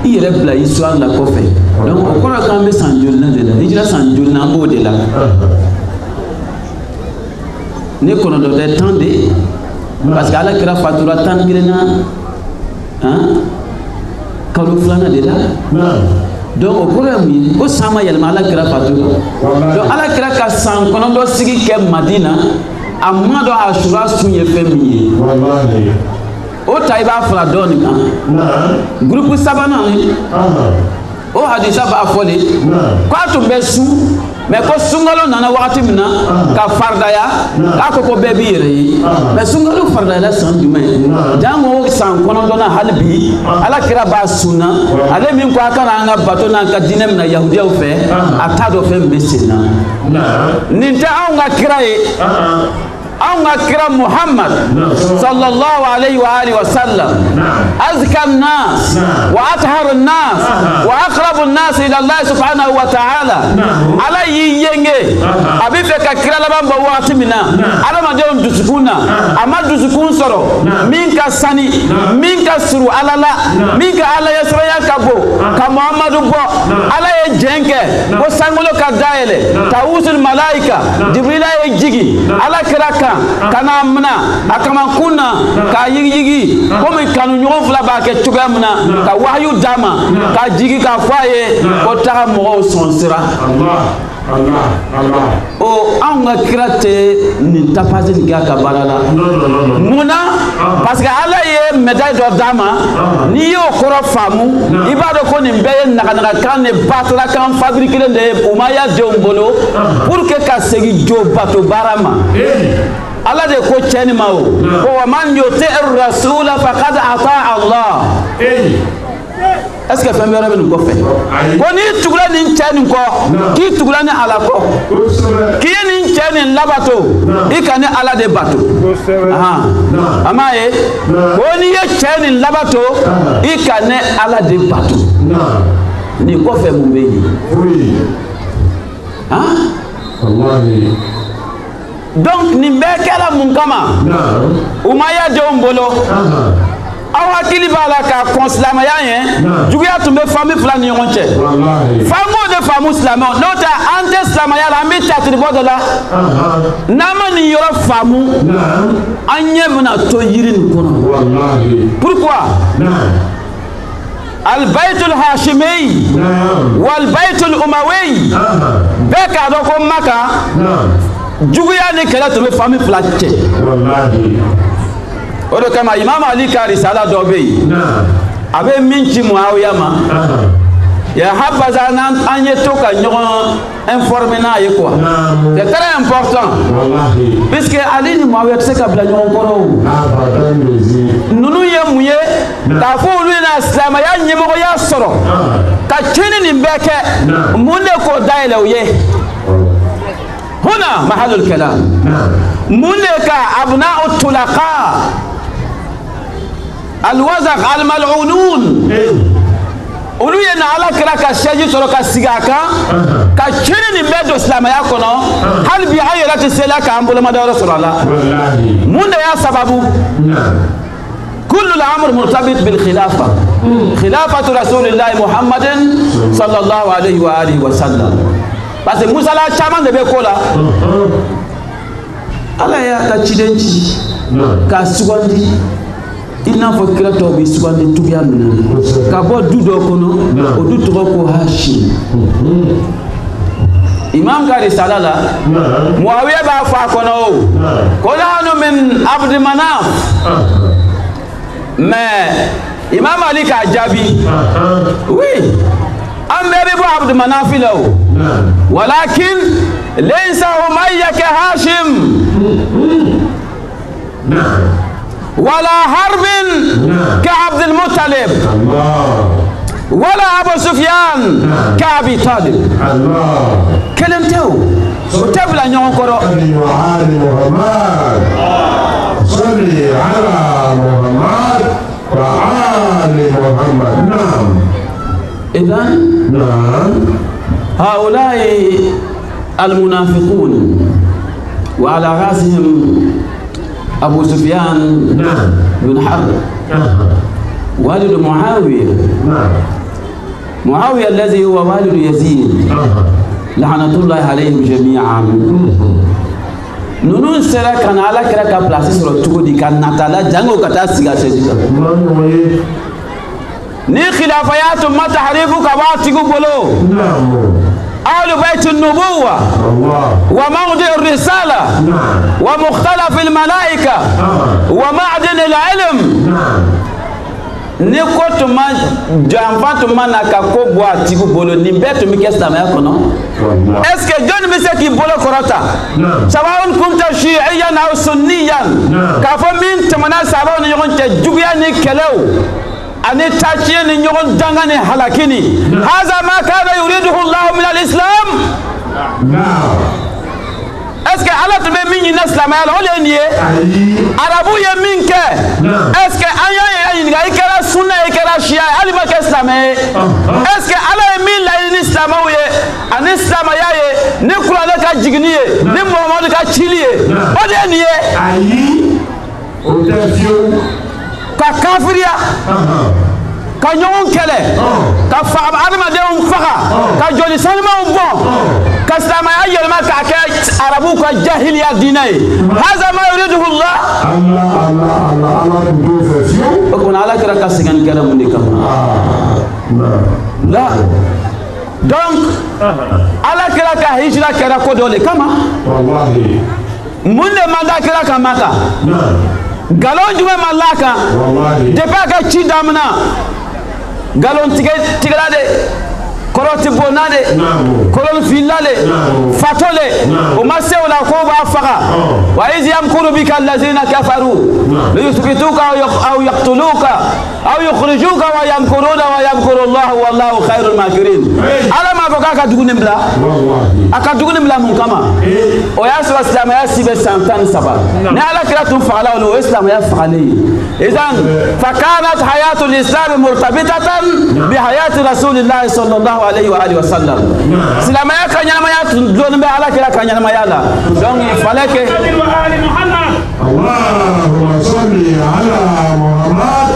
iyere bla histoire la ko fe donc o ko ka me san julna de la hijra san julna mo de la ne kono do de tande parce que ala kira fatura tan girena kalu flana de la donc o problème ko sama yelma ala kira fatura donc ala kira ka san kono do sigi ke madina amma do ashura sunye femi wallahi o taiba fla doni kan groupe sabana ni o hadisa ba fole ko to besu mais ko sungalo nana wakati mina ka fardaya ka ko bebi yere mais sungalo fardaya la san dume jango san kono dona halbi ala kira ba sunna ale min ko akana nga bato na ka dinem na yahudiya fe atado fe mesina ninta nga kira kira Muhammad sallallahu alayhi wa alihi wa sallam azka an-nas wa athhar an-nas wa aqrab an-nas ila Allah subhanahu wa ta'ala alayhi yenge abife ka kira la bamba wati mina adama de dusukuna amadu dusukun soro minka sani minka suru alala minka ala yasra yakabo ka Muhammadu bo alaye jenke ko sangulo ka daele tawusul malaika jibril ay jigi ala kira kana mna akama kuna ka yigi komi kanu nyon fla ba ke tuga mna ka wahyu dama ka jigi ka faye ko ta mo sonsira Allah o anga kirate ni tapase ni ga ka barala muna parce que ala ye médaille d'or dama ni yo koro famu ibado ko ni mbeye naka kan ne batla kan fabriquer de umaya de mbolo pour que ka segi jo bato barama Allah de ko cheni mao ko wa man yuti ar-rasul faqad ata Allah est-ce que femme yara ben ko fe ko ni tugula ni cheni ko ki tugula ni ala ko ki ni cheni labato ikane ala de bato aha amaye ko ni ye cheni labato ikane ala de bato ni ko fe mu beyi wallahi donc ni mbekela munkama umaya de ombolo awa kili bala ka konslama yayen juguya tumbe famille plan ni yonche famo de famu islamo nota ante islama ya la mita tribodola nama ni yoro famu anye mena to yirin kono wallahi pourquoi البيت الهاشمي والبيت الأموي بكا دوكم مكة juguya ni kala to be famille flatte wallahi odo kama imam ali ka risala do be abe minchi muawiya ma ya habaza nan anye to ka nyon informer na ye quoi c'est très important wallahi parce que ali ni muawiya c'est ka bla nyon koro nunu ye muye ka fo lu na islam ya nyemo ya soro ka chini ni mbeke munde ko daile uye هنا محل الكلام ملك أبناء الطلقاء الوزغ الملعونون olu ye na ala kira ka seji sɔrɔ ka sigi a kan ka kini nin bɛɛ don silamɛya kɔnɔ hali bi an yɛrɛ tɛ se la k'an bolomada yɔrɔ sɔrɔ a la mun de y'a sababu كل الأمر مرتبط بالخلافة خلافة رسول الله محمد صلى الله عليه وآله وسلم parce que Musa la caman de bɛ ko la ala y'a ka ciden ci k'a sugandi i n'a fɔ kira tɔw bɛ sugandi cogoya min na ka bɔ du dɔ kɔnɔ o du tɔgɔ ko Hashim imam ka risala la Muawiya b'a fɔ a kɔnɔ o ko nahnu min Abdi Manaf mais imam Ali k'a jaabi oui an bɛɛ bɛ bɔ Abdi Manaf la o ولكن ليس أمية كهاشم ولا حرب كعبد المطلب ولا أبو سفيان كأبي طالب كلمته وتبلى نيون كرو صلي على محمد وآل محمد نعم إذن نعم هؤلاء المنافقون وعلى رأسهم أبو سفيان بن حرب والد معاوية معاوية الذي هو والد يزيد لعنة الله عليهم جميعا نونو سرا كان على كرا بلاصي سورة تودي كان نتالا جانغو كتا سيغا سيغا ni khilafayatu ma tahrifu ka ba tigu bolo أهل بيت النبوة وموضع الرسالة ومختلف الملائكة ومعدن العلم ni ko tuma janfa tuma na ka ko bo atiku bolo ni beto mi kesta ma yakono est-ce que John mi se ki bolo korota sabaun kunta shi'iyyan aw sunniyan ka fo min tamana sabaun yogon te juguya ni kelew ani tachiye ni yogon dangane halakini haza ma kana yuriduhu Allah min al-islam est-ce que Allah te met min islam ala ole nié arabu ye min ke est-ce que aya ye ngai kala sunna ye kala shia ali ma ke islam est-ce que Allah ye min la islam ye an islam ya ye ni Qur'an ka jigni ye ni Muhammad ka chili ye ole nié ayi o tafio ka kafiria ka ñoŋon kele ka faama adamadenw faga ka joli salimaw bɔn ka silamaya yɛlɛma k'a kɛ arabu ka jahiliya diinɛ ye haza ma yuriduhu Allah o kumana ala kɛra ka sɛgɛnni kɛra mun de kama la donc ala kɛra ka hijira kɛra ko dɔ le kama mun de man da kɛra ka Maka galon jumɛn ma la kan depuis a ka ci damina galon tigala de koroti bona de kolon filla de fatole o masew la ko ba faga wa iz yamkuru bika allazina kafaru liyuthbituka aw yaqtuluka aw yukhrijuka wa yamkuruna wa yamkuru Allah wallahu khairul makirin ala ma boka ka dugune bla aka dugune bla mun kama o ya sala islam ya sibe santan saba ne ala kira tun fala o islam ya fali idan fakanat hayatul islam murtabitatan bi hayati rasulillah sallallahu alayhi wa alihi wa sallam silamaya kanyama ya don be ala kira kanyama ya la donc il fallait que Allahumma salli ala Muhammad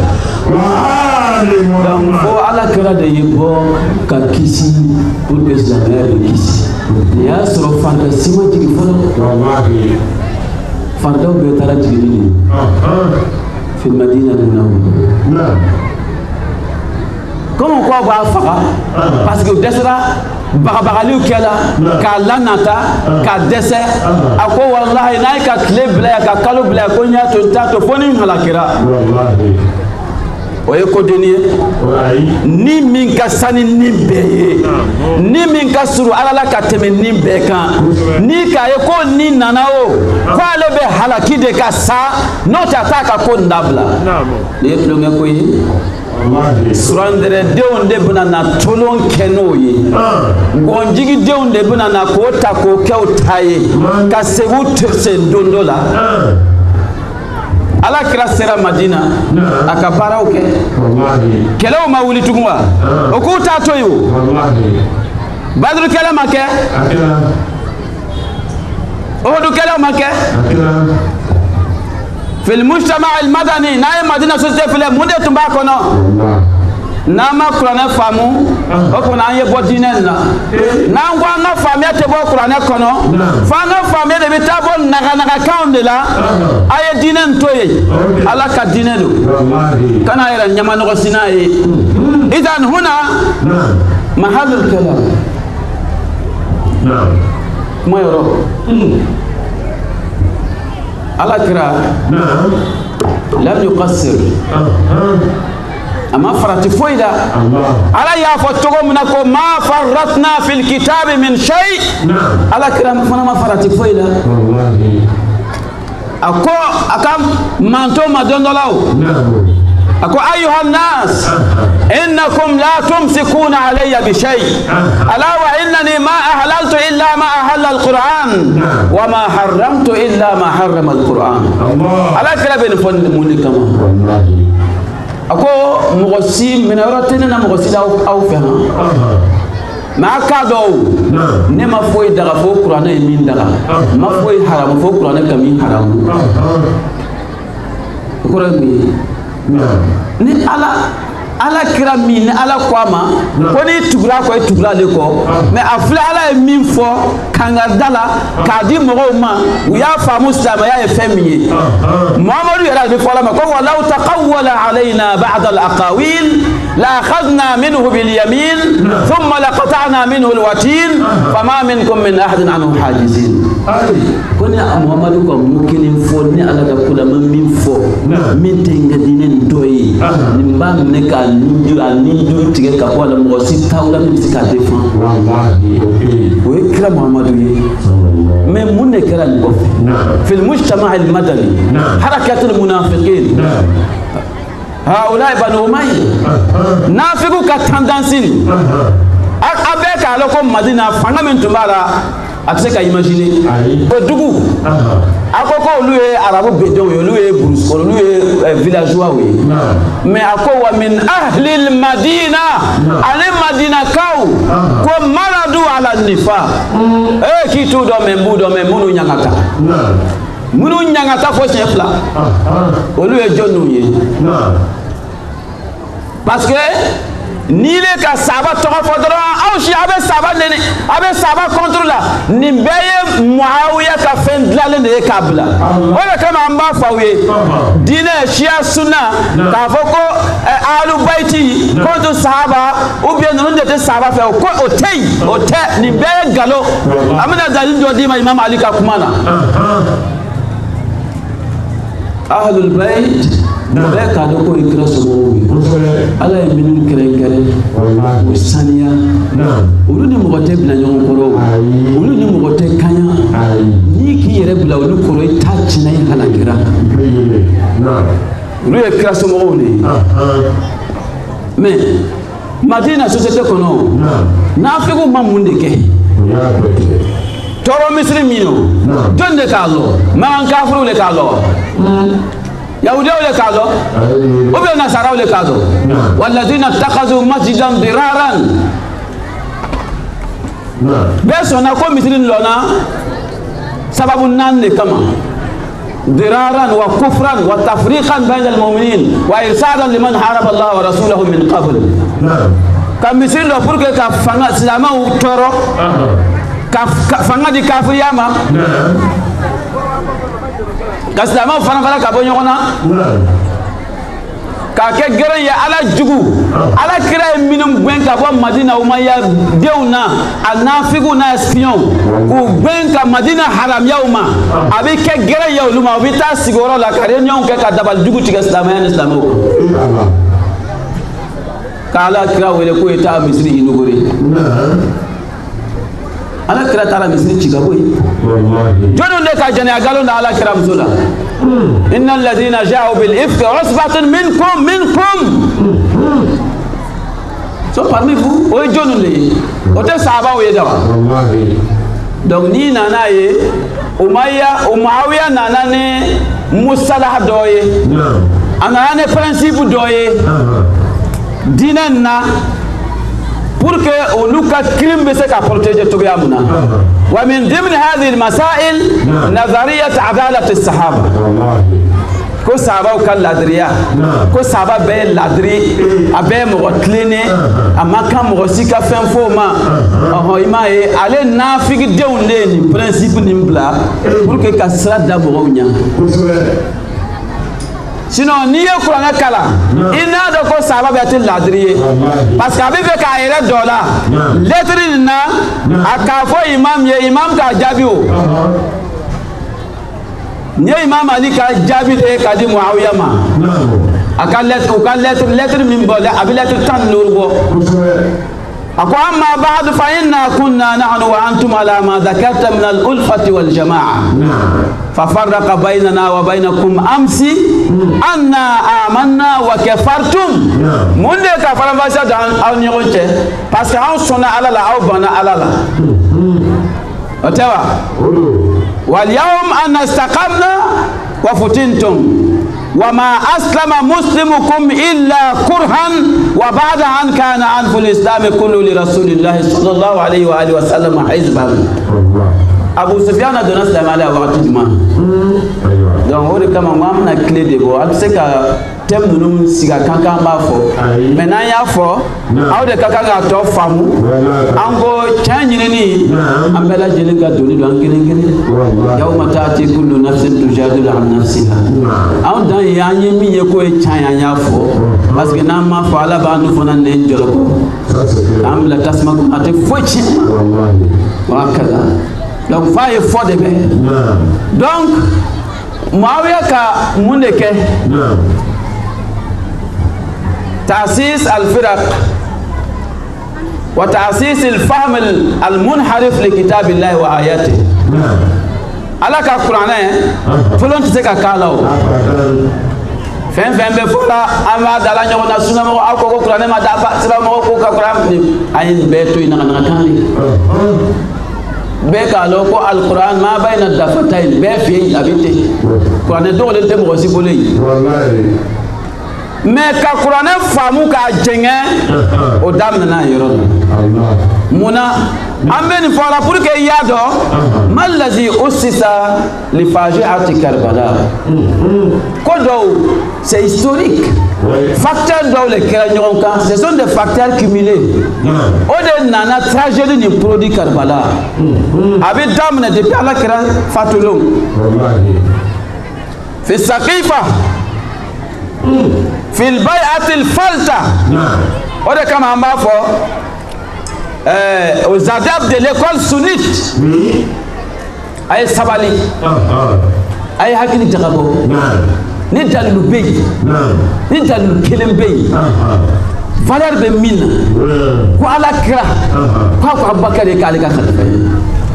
wa ali Muhammad donc faut ala kira de yebo ka kisi pour que silamaya de kisi ya soro farda sima jigi folo wallahi farda be tara jigi في المدينة المنورة. نعم. Comment quoi va faire? Parce que desera bagabagaliw kɛla ka lanata ka dɛsɛ a ko wallahi n'a ye ka tile bila yan ka kalo bila yan ko n y'a to n t'a to fo ni n halakira o ye kodeni ye ni min ka sani ni bɛɛ ye ni min ka surun ala la ka tɛmɛ ni bɛɛ kan ni k'a ye ko ni nana o ko ale bɛ halaki de ka sa n'o tɛ a t'a ka ko n dabila nin ye tulonkɛ ko ye surandɛrɛdenw de bɛna na tolon kɛ n'o ye gɔnjigidenw de bɛna na k'o ta k'o kɛ o ta ye ka segu sen don dɔ la ala kira sera Madina a ka baaraw kɛ kɛlɛw ma wuli tugun wa o k'u t'a to yen o Badru kɛlɛ ma kɛ Uhudu kɛlɛw ma kɛ fil mujtama al madani n'a ye Madina société filɛ mun de tun b'a kɔnɔ n'an ma kuranɛ faamu o kumana an ye bɔ diinɛ na n'an ko an ka faamuyɛ tɛ bɔ kuranɛ kɔnɔ f'an ka faamuyɛ de bɛ taa bɔ naganagakanw de la a ye diinɛ in to yen ala ka diinɛ don kana yɛrɛ ɲamanɔgɔsi n'a ye idan huna mahadul kalam kuma yɔrɔ ala kira lam yuqassir ama farati foyi la ala y'a fɔ cogo min na ko ma farratna fil kitabi min shay ala kira fana ma farati foyi la a ko a ka manto ma don dɔ la o a ko ayuha nnas innakum la tumsikuna alayya bi shay ala wa innani ma ahlaltu illa ma ahalla alquran wa ma harramtu illa ma harrama alquran ala kira bɛ nin fɔ nin mun de kama a ko mɔgɔ si minɛ yɔrɔ tɛ ne na mɔgɔ si la aw fɛ han mɛ a k'a dɔw ne ma foyi daga fo kuranɛ ye min daga ma foyi haramu fo kuranɛ ka min haramu o kɔrɔ ye mun ye ni ala kira min ni ala ko a ma ko n'i tugula kɔ i tugula ale kɔ mɛ a filɛ ala ye min fɔ kangada la k'a di mɔgɔw ma u y'a faamu silamɛya ye fɛn min ye Muhamadu yɛrɛ de fɔla ma ko walaw taqawwala alayna ba'da al-aqawil la akhadna minhu bil yamin thumma laqata'na minhu al-watin fama minkum min ahadin anhu hajizin ko ni Muhamadu ko mun kelen fɔ ni ala ka kula man min fɔ min tɛ n ka diinɛ nin dɔn dɔ ye nin b'a minɛ ka ni juru tigɛ ka bɔ a la mɔgɔ si t'aw min bɛ se k'a défend o ye kira Muhamadu ye mais mun de kɛra nin kɔfɛ fil mujtama al madani harakatul munafiqin haulai banu umayya nafiqu ka tendance a bɛɛ k'a lɔn ko Madina fanga min tun b'a la a tɛ se ka imaginer o dugu a ko ko olu ye arabu bedenw ye olu ye burus olu ye villageois ye mais a ko wa min ahlil madina ani madinakaw ko maradu ala nifa k'i t'u dɔn mɛ n b'u dɔn mɛ minnu ɲagata minnu ɲagata fo siɲɛ fila olu ye jɔnniw ye parce que n'i le ka sahaba tɔgɔ fɔ dɔrɔn aw si a bɛ sahaba neni a bɛ sahaba contre la nin bɛɛ ye Muawiya ka fɛn dilanlen de ye k'a bila o de kama an b'a fɔ aw ye diinɛ siya sunna k'a fɔ ko alu bayti contre sahaba ou bien ninnu de tɛ sahaba fɛ ko o tɛ yen o tɛ nin bɛɛ ye nkalon an bɛna dalili dɔ d'i ma Imam Ali ka kuma na ahlul bayt bɛɛ k'a dɔn ko ye kira somɔgɔw ye ala ye minnu kɛrɛnkɛrɛn o saniya olu ni mɔgɔ tɛ bila ɲɔgɔn kɔrɔ olu ni mɔgɔ tɛ kaɲa n'i k'i yɛrɛ bila olu kɔrɔ i t'a tiɲɛ ye halakira olu ye kira somɔgɔw de ye mais Madina société kɔnɔ nafigiw ma mun de kɛ tɔɔrɔ misiri min o jɔn de k'a lɔ makan kafiriw de k'a lɔ yahudiyaw le k'a dɔn ou bien nasaraw le k'a dɔn walladina takazu masjidan diraran bɛɛ sɔnna ko misiri lɔnna sababu naani de kama diraran wa kufran wa tafriqan bayna al-mu'minin wa irsadan liman haraba Allah wa rasulahu min qabl ka misiri lɔ pour que ka fanga silamɛw tɔɔrɔ ka fanga di kafiriya ma ka silamɛw fana fana ka bɔ ɲɔgɔn na k'a kɛ gɛrɛn ye ala jugu ala kira ye minnu gɛn ka bɔ Madina Umayya denw na a nafigiw n'a espion k'u gɛn ka Madina haramiyaw ma a bɛ kɛ gɛrɛn ye olu ma u bɛ taa sigiyɔrɔ la ka réunion kɛ ka dabali jugu tigɛ silamɛya ni silamɛw k'ala kira wele k'o ye taa misiri inaugurer ala kira taara misiri ci ka bɔ yen jɔnniw de ka jɛnɛya nkalon da ala kira muso la inna alladhina ja'u bil ifki usbatun minkum so parmi vous o ye jɔnniw de ye o tɛ sahabaw ye da wa donc n'i nana ye Muawiya nana ni musalah dɔ ye a nana ni principe dɔ ye diinɛ na pour que olu ka crime bɛ se ka protéger cogoya min na wa min dimni hadhihi al-masail nazariyat adalat as-sahaba ko sahabaw ka ladiriya ko sahaba bɛɛ ye ladiri a bɛɛ ye mɔgɔ tilennen a ma kan mɔgɔ si ka fɛn fɔ o ma ɔhɔn i m'a ye ale nafigidenw de ye nin principe nin bila pour que ka sira da mɔgɔw ɲɛ sinon n'i ye kuranɛ kalan i n'a dɔn ko sahaba bɛɛ tɛ ladiri ye parce que a bɛ fɛ k'a yɛrɛ dɔ la lettre nin na a k'a fɔ imam ye imam k'a jaabi o nin ye imam Ali ka jaabi de ye k'a di Muawiya ma a ka lettre min bɔ a bɛ lettre 15 bɔ a ko amma ba'du fa inna kunna nahnu wa antum ala ma dhakarta min al-ulfati wal jama'a ففرق بيننا وبينكم أمسي أننا آمنا وكفرتم من ذلك فرنفاسا أو نيرونتي parce que أو صنع على لا أو بنا على لا أتوا واليوم أن استقمنا وفتنتم وما أسلم مسلمكم إلا كرها وبعد أن كان أنف الإسلام كله لرسول الله صلى الله عليه وآله وسلم حزبا Abu Sufyan donna silamɛ a wagati jumɛn donc o de kama n ko an bɛna tile de bɔ an tɛ se ka thème ninnu sigi a kan k'an b'a fɔ mais n'an y'a fɔ aw de ka kan k'a tɔ faamu an ko tiɲɛ ɲinini an bɛɛ lajɛlen ka doni don an kelen kelen yawma ta'ti kullu nafsin tujadilu an nafsiha anw dan ye an ye min ye k'o ye tiɲɛ ye an y'a fɔ parce que n'an m'a fɔ ala b'an fana nɛn jɔlɔkɔ k'an bila tasuma kɔnɔ a tɛ foyi tiɲɛ wa kaza donc fa ye fɔ de bɛ donc Muawiya ka mun de kɛ تأسيس الفرق وتأسيس الفهم المنحرف لكتاب الله وآياته. على كالقرآن فلان تسكا كالاو فين بفلا أما دالا نيونا سونا مو أكو القرآن ما دافع سبب مو أكو القرآن أين بيتو ينغنا كاني بكالو كو القرآن ما بين الدفتين بفين أبيتي القرآن دول التم وسيبولي mais ka kuranɛ faamu k'a jɛngɛ o daminɛ n'a yɔrɔ la munna an bɛ nin fɔ la pour que i y'a dɔn malazi usisa li faji'ati Karbala ko dɔw c'est historique facteur dɔw le kɛra ɲɔgɔn kan ce sont des facteurs cumulés o de nana tragédie ni produit Karbala a bɛ daminɛ depuis ala kɛra fatulon fi Saqifa في البيعة الفلتة وده كما ما فو aux adeptes de l'école sunnite ay sabali ay hakili jagabo ni dalilu beyi ni dalilu kelen beyi valeur be min ko ala kira ko Abubakar ka ale ka khalifa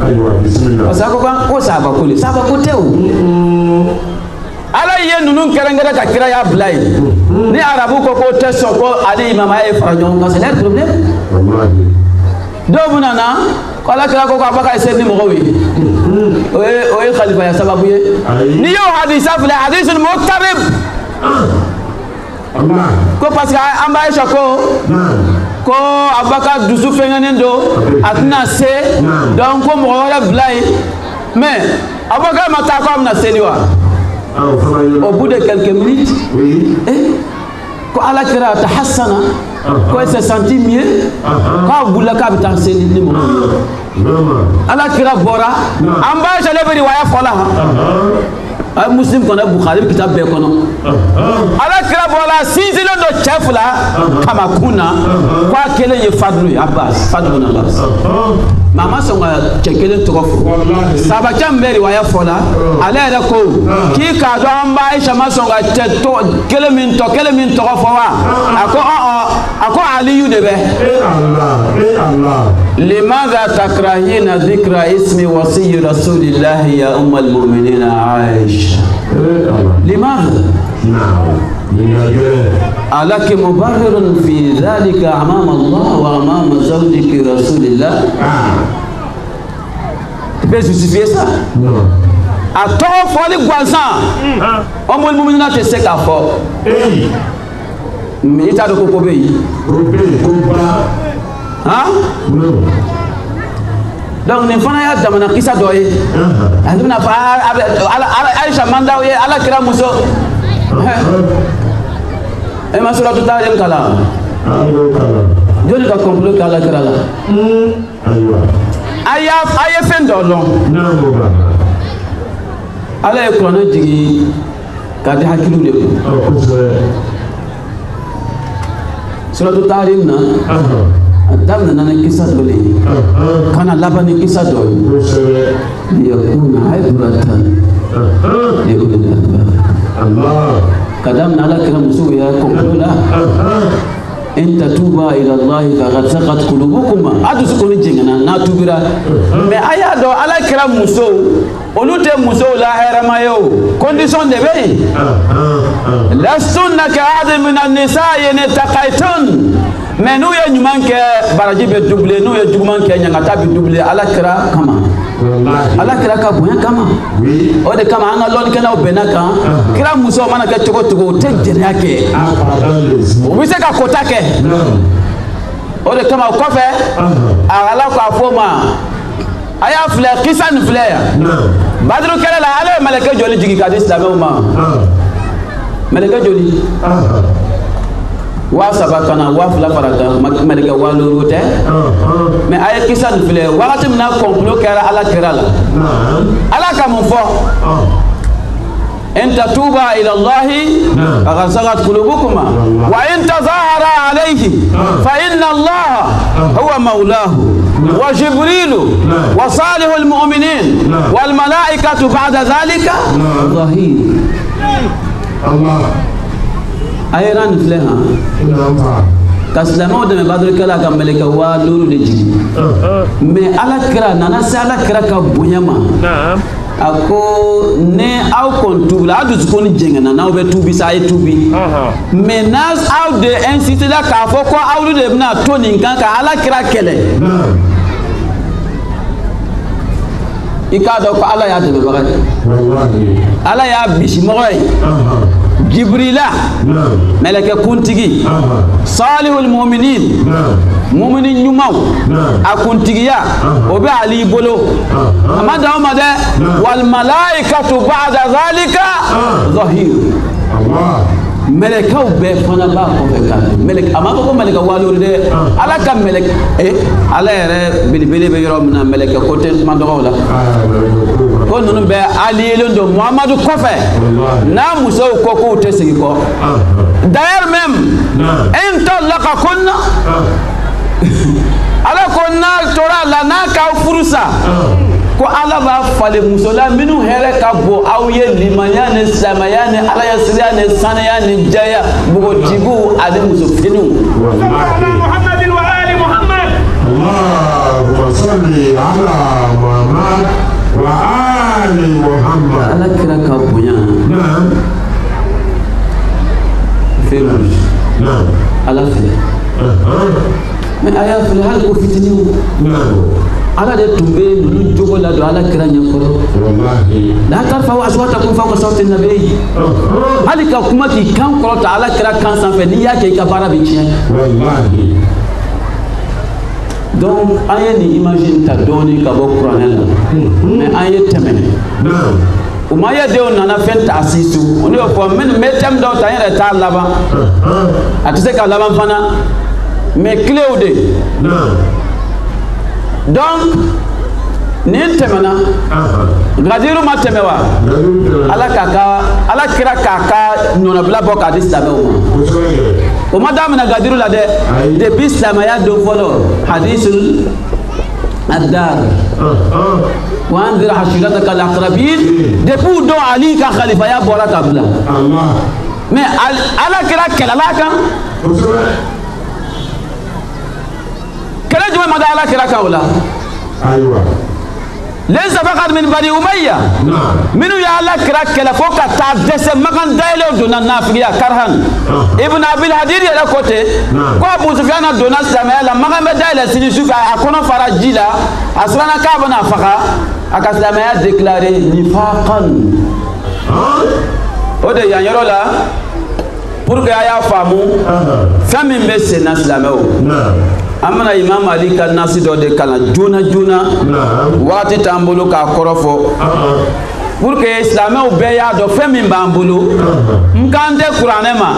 aywa bismillah parce que ko sahaba ko tew ala ye nunu kɛrɛnkɛrɛn ka kira y'a bila yen ni arabu ko ko tɛ sɔn ko ale imama ye fara ɲɔgɔn kan c'est leur problème dɔw bɛ na ko ala kira ko Abubakar se ni mɔgɔw ye o ye khalifaya sababu ye n'i y'o hadisa filɛ hadisul muqtarib ko parce que an b'a ye ko Abubakar dusu fɛngɛnen don a tɛna se donc ko mɔgɔ wɛrɛ bila yen mais Abubakar ma taa ko a bɛna seli wa. Au bout de quelques minutes, quand Allah kira tahassana, quand il s'est senti mieux, quand vous l'avez vu dans ces livres, Allah kira bora, en bas j'allais voir riwaya fola. Un muslim qu'on a Bukhari qui t'a bien connu. Allah kira bora, si il est dans chef là, Kamakuna, quoi qu'il ait Fadlu Abbas, Fadlu Abbas. Mama songa chekele tokofo sabacha mberi waya fola ale era ko ki ka do amba Aisha masonga cheto kele min tokofo wa ako aliyu debe Allah limadha takrahina dhikra ismi wasi rasulillah ya ummul mu'minin Aisha limadha ألك مبرر في ذلك أمام الله وأمام زوجك رسول الله tu peux justifier ça à toi folie goisan homme le mouvement te sait qu'à fort mais il t'a de cocober hein donc ne fana ya damana kisa doye aduna fa Aisha manda ye ala kira muso e ma sura tuta dem kala joni ka complot kala kala la aya fen do lon ala e ko na jigi ka di hakilu le sura tuta dem na damna nana kisa dole kana labani kisa dole yakuna ibratan li ulil albab Allah kadam nala kira musuh ya komplola in tatuba ila Allah faqad saqat qulubukuma adu sukoni jingana na tubira mais aya do ala kira musuh olute musuh la herama yo condition de be la sunna ka ad min an-nisa yanataqaitun mais nous y manque baraji be doublé nous y manque nyangata be doublé ala kira kama ala kira ka bonya kama o de kama anga lon kana obenaka kira muso mana ka chogo chogo te jere yake o bi se ka kota ke o de kama ko fe ala ko afoma aya fle kisan fle ya badru kala la ala malaka joli jigi ka islam ma malaka joli wa sabakana wa fla faraka malika wa lorote mais ay kisan file wakati mina complot kera ala kirala ala kam fo in tatuba ila Allah faqad sagat qulubukuma wa in tazahara alayhi fa inna Allah huwa mawlahu wa jibril wa salihul mu'minin wal malaikatu ba'da dhalika zahir Allah ayran fleha ka silamɛw dɛmɛ badurikɛla ka mɛlɛkɛ 500 de jigi mais ala kira nana se ala kira ka bonya ma a ko ne aw kɔni tuubi la aw dusukun jɛngɛnna n'aw bɛ tuubi sa a ye tuubi mais n'a aw de insisté la k'a fɔ ko aw de bɛna to nin kan ka ala kira kɛlɛ i k'a dɔn ko ala y'a dɛmɛbaga ye ala y'a bisimɔgɔ ye jibrila mɛlɛkɛ kuntigi salihul mu'minin mumini ɲumanw a kuntigiya o bɛ ali bolo a ma dan o ma dɛ wal malaikatu ba'da zalika zahir mɛlɛkɛw bɛɛ fana b'a kɔfɛ ka mɛlɛkɛ a ma fɔ ko mɛlɛkɛ 500 dɛ ala ka mɛlɛkɛ ala yɛrɛ belebele bɛ yɔrɔ min na mɛlɛkɛ ko tɛ kuma dɔgɔw la ko ninnu bɛɛ aliyelen don muhamadu kɔfɛ n'a musow ko k'u tɛ segin kɔ d'ailleurs même in talaqakunna ala ko n'a tora la n'a k'aw furusa ko ala b'a falen muso la minnu hɛrɛ ka bon aw ye limaniya ni silamɛya ni alayasiriya ni saniya ni jɛya npogotigiw ani muso finiw. muhammadin wa ali muhammad. Allahumma salli ala muhammad wa ali muhammad. ala kira ka bonya. fɛn ala fɛ. mais a y'a filɛ hali ko fitiniw. ala de tun bɛ ninnu jogo la don ala kira ɲɛkɔrɔ la tarfa'u aswatakum fawqa sawti nabi hali ka kuma k'i kan kɔrɔta ala kira kan sanfɛ n'i y'a kɛ i ka baara bɛ tiɲɛ donc an ye nin image ta dɔɔni ka bɔ kuranɛ la mais an ye tɛmɛ umayadenw nana fɛn ta sisu ne y'o fɔ minnu bɛ thème dɔw ta n yɛrɛ t'a laban a tɛ se ka laban fana mais clés de donc nin tɛmɛna gadiru ma tɛmɛ wa ala kira k'a ka nɔnɔbila bɔ k'a di silamɛw ma o ma daminɛ gadiru la dɛ depuis silamɛya don fɔlɔ hadisul adar wa anzir ashirataka al-aqrabin depuis u don ali ka khalifaya bɔra ka bila mais ala kira kɛlɛla kan kɛlɛ jumɛn ma da ala kira kan o la laysa faqat min bani umayya minnu ye ala kira kɛlɛ fo ka taa dɛsɛ makan dayɛlɛw donna nafigiya karhan ibn abil hadid yɛrɛ ko ten ko abu sufyana donna silamɛya la makan bɛ dayɛlɛ sini su fɛ a kɔnɔ fara ji la a siranna k'a bɛna faga a ka silamɛya déclaré nifaqan o de yan yɔrɔ la pour que a y'a faamu fɛn min bɛ sen na silamɛw an bɛna imam ali ka nasi dɔ de kalan joona joona waati t'an bolo k'a kɔrɔ fɔ pour que silamɛw bɛɛ y'a dɔn fɛn min b'an bolo n kan tɛ kuranɛ ma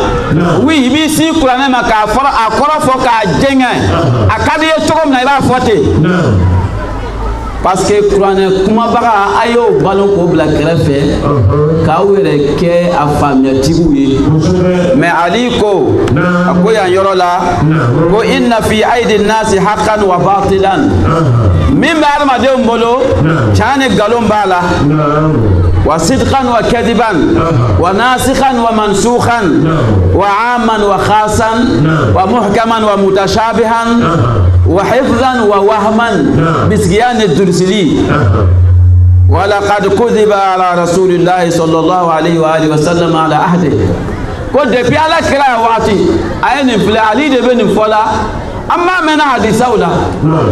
oui i b'i sin kuranɛ ma k'a kɔrɔ fɔ k'a jɛngɛ a ka di ye cogo min na i b'a fɔ ten parce que kuranɛ kumabaga a y'o balo k'o bila kɛrɛfɛ k'aw yɛrɛ kɛ a faamuyatigiw ye mais ali ko a ko yan yɔrɔ la ko inna fi aydi nasi haqqan wa batilan min bɛ adamadenw bolo tiɲɛ ni nkalon b'a la wa sidqan wa kadiban wa nasikhan wa mansukhan wa aman wa khasan wa muhkaman wa mutashabihan wa hifzan wa wahman bisgiyan ad-dursili wa laqad kudhiba ala rasulillahi sallallahu alayhi wa alihi wa sallam ala ahdi ko depuis ala kira waati ay nin filɛ ali de bɛ nin fɔ la an m'a mɛn hadisaw la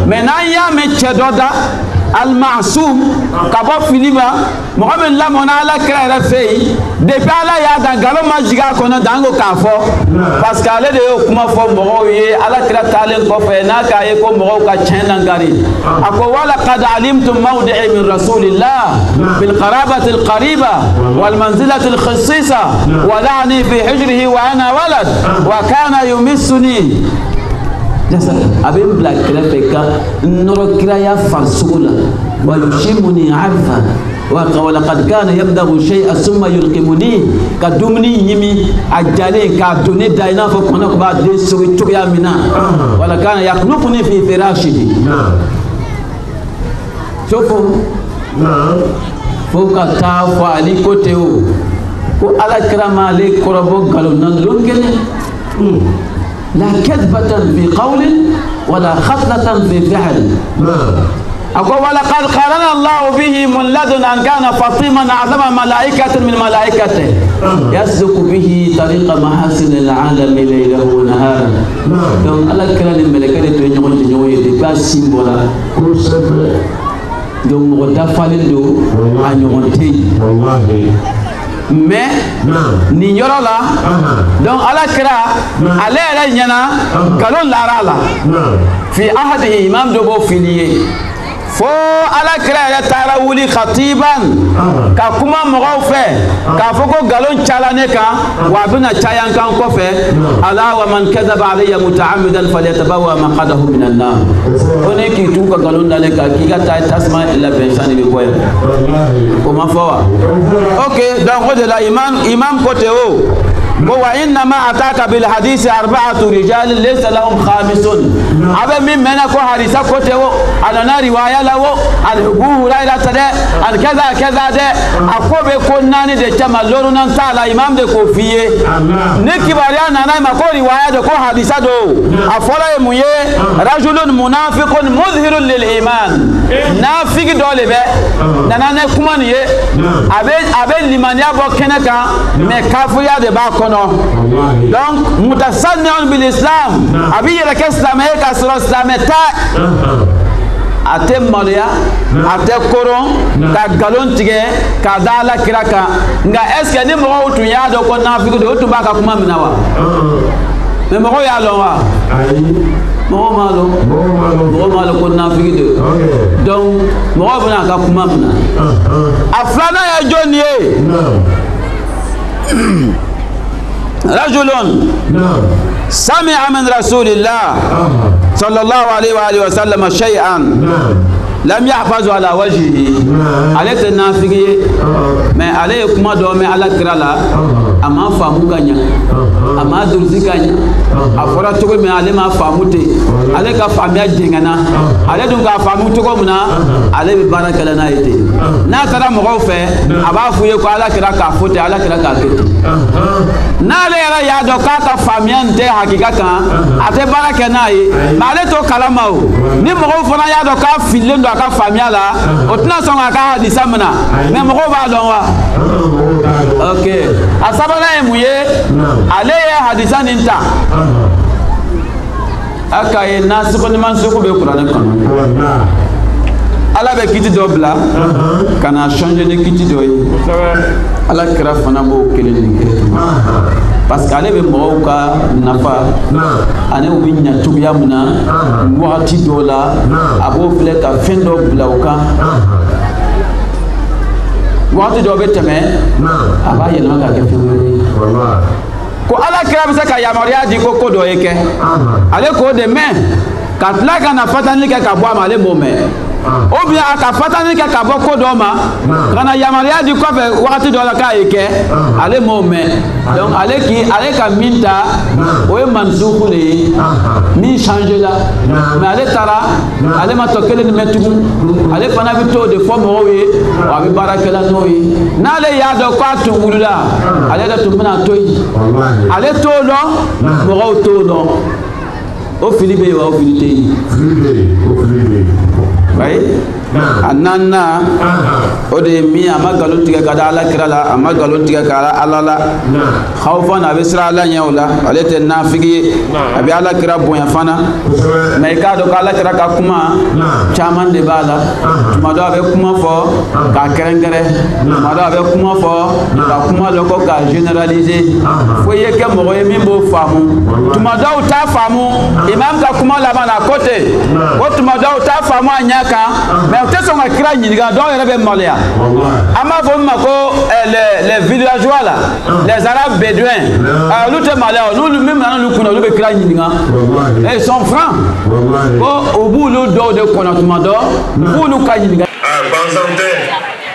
mais n'an y'a mɛn cɛ dɔ da al-ma'sum ka bɔ fili ma mɔgɔ min lamɔna ala kira yɛrɛ fɛ yen depuis ala y'a dan nkalon ma jigin a kɔnɔ dan ko k'a fɔ parce que ale de y'o kuma fɔ mɔgɔw ye ala kira taalen kɔfɛ n'a k'a ye ko mɔgɔw ka tiɲɛ dankari a ko wala qad alimtum mawdi'i min rasulillah bil qarabati al qariba wal manzilati al khassisa wa la'ni fi hijrihi wa ana walad wa kana yumissuni a bɛ n bila kɛrɛfɛ ka n nɔrɔ kiraya farisogo la wa yushimuni arfa wa laqad kana yabdaghu shay'an summa yulqimuni ka dumuni ɲimi a jalen k'a don ne da i n'a fɔ kɔnɔ ko b'a den sogo cogoya min na wala kana yaklufuni fi firashihi sofo fo ka taa fɔ ali ko ten o ko ala kirama le korobo galon nan longene la kadbatan fi qawlin wala khatlatan fi fi'l أقول ولقد قرن الله به من لدن أن كان فطيما أعظم ملائكة من ملائكته يسلك به طريق محاسن العالم ليله ونهارا. دون الله كرن الملائكة تنيون تنيون يدفع سيمبولا. دون مغتفالين دو أنيون تي. Mais ni yɔrɔ la donc ala kira ale yɛrɛ ɲɛna nkalon lara la fi ahadihi imam dɔ b'o fili ye fo ala kira yɛrɛ taara wuli khatiban ka kuma mɔgɔw fɛ k'a fɔ ko nkalon cayala ne kan wa a bɛna caya n kan kɔfɛ ala wa man kadhaba alayya muta'ammidan falyatabawa maq'adahu minan nar ko ne k'i tugu ka nkalon da ne kan k'i ka taa tasuma labɛn sani bɛ bɔ yan o ma fɔ wa ok donc o de la imam côté o ko wa innama ataka bil hadisi arba'atu rijal laysa lahum khamisun abe min mena ko hadisa côté o anana riwaya la wo al hurayra tade al kaza kaza de akobe ko nani de chama lolu nan sala imam de ko fiye ne kibariya nana ma ko riwaya de ko hadisa do afola e muye rajulun munafiqun muzhirun lil iman nafiq dole be nana ne kuma ni ye abe limaniya bo kenaka me kafiriya de ba kono donc mutasanni'un bil islam abi yela ke islamé ka sura islamé ta ate maloya ate koron ka galon tigɛ ka da ala kira kan nka est ce que ni mɔgɔw tun y'a dɔn ko nafiku de o tun b'a ka kuma min na wa mais mɔgɔw y'a dɔn wa mɔgɔw m'a dɔn ko nafiku de donc mɔgɔw bɛna a ka kuma min na a filanan ye jɔn ye رجل سمع من رسول الله صلى الله عليه وآله وسلم شيئا لم يحفظ على وجهه عليه تنافقي ما عليه كما دوم على كرالا أما فهمو كنيا أما درسي كنيا أفرا تقول من عليه ما فهموتي عليه كفهمي جينا عليه دون كفهمو تقول منا عليه ببارك لنا يتي ناترى مغوفة أبا فويه كلا كرا كفوتي على كرا كفوتي نالي يرى يادو كاكا فهميان تي حقيقة كان أتي بارك ناي ما عليه تو كلامه ni mɔgɔw fana y'a dɔn k'a fililen don a ka faamuya la o tɛna sɔn k'a ka hadisa minɛ mais mɔgɔw b'a dɔn wa ok a sabanan ye mun ye ale ye hadisa nin ta a k'a ye nasiko ni mansuku bɛ kuranɛ kɔnɔ ala bɛ kiti dɔ bila ka na changer ni kiti dɔ ye ala kira fana b'o kelen de kɛ parce que ale bɛ mɔgɔw ka nafa ani u bɛ ɲɛ cogoya min na wagati dɔw la a b'o filɛ ka fɛn dɔ bila o kan wagati dɔw bɛ tɛmɛ a b'a yɛlɛma ka kɛ fɛn wɛrɛ ye ko ala kira bɛ se ka yamaruya di ko dɔ ye kɛ ale k'o de mɛn ka tila ka na fatani kɛ ka bɔ a ma ale m'o mɛn ou bien a ka fatani kɛ ka bɔ ko dɔ ma ka na yamaruya di kɔfɛ wagati dɔ la k'a ye kɛ ale m'o mɛn donc ale ka min ta o ye mansuku de ye min changer la mais ale taara ale ma tɔ kelen mɛn tugun ale fana bɛ t'o de fɔ mɔgɔw ye wa a bɛ baara kɛla n'o ye n'ale y'a dɔn k'a tun wulila ale de tun bɛna to yen ale t'o dɔn mɔgɔw t'o dɔn o fili bɛ yen wa o fili tɛ yen right a nana o de ye min a ma nkalon tigɛ ka da ala kira la a ma nkalon tigɛ ka da ala la xawfan a bɛ siran ala ɲɛ o la ale tɛ nafigi ye a bɛ ala kira bonya fana mais i k'a dɔn ko ala kira ka kuma caman de b'a la tuma dɔ a bɛ kuma fɔ k'a kɛrɛnkɛrɛn tuma dɔ a bɛ kuma fɔ ka kuma dɔ ko k'a généraliser fo i ye kɛ mɔgɔ ye min b'o faamu tuma dɔw t'a faamu imam ka kuma laban na ko ten ko tuma dɔw t'a faamu a ɲɛ kan mais o tɛ sɔn ka kira ɲininka dɔw yɛrɛ bɛ maloya an b'a fɔ min ma ko les villageois là les arabes bédouins olu tɛ maloya n'olu min nana olu kunna olu bɛ kira ɲininka ils sont francs ko u b'olu dɔw de kɔnɔ tuma dɔ k'olu ka ɲininka.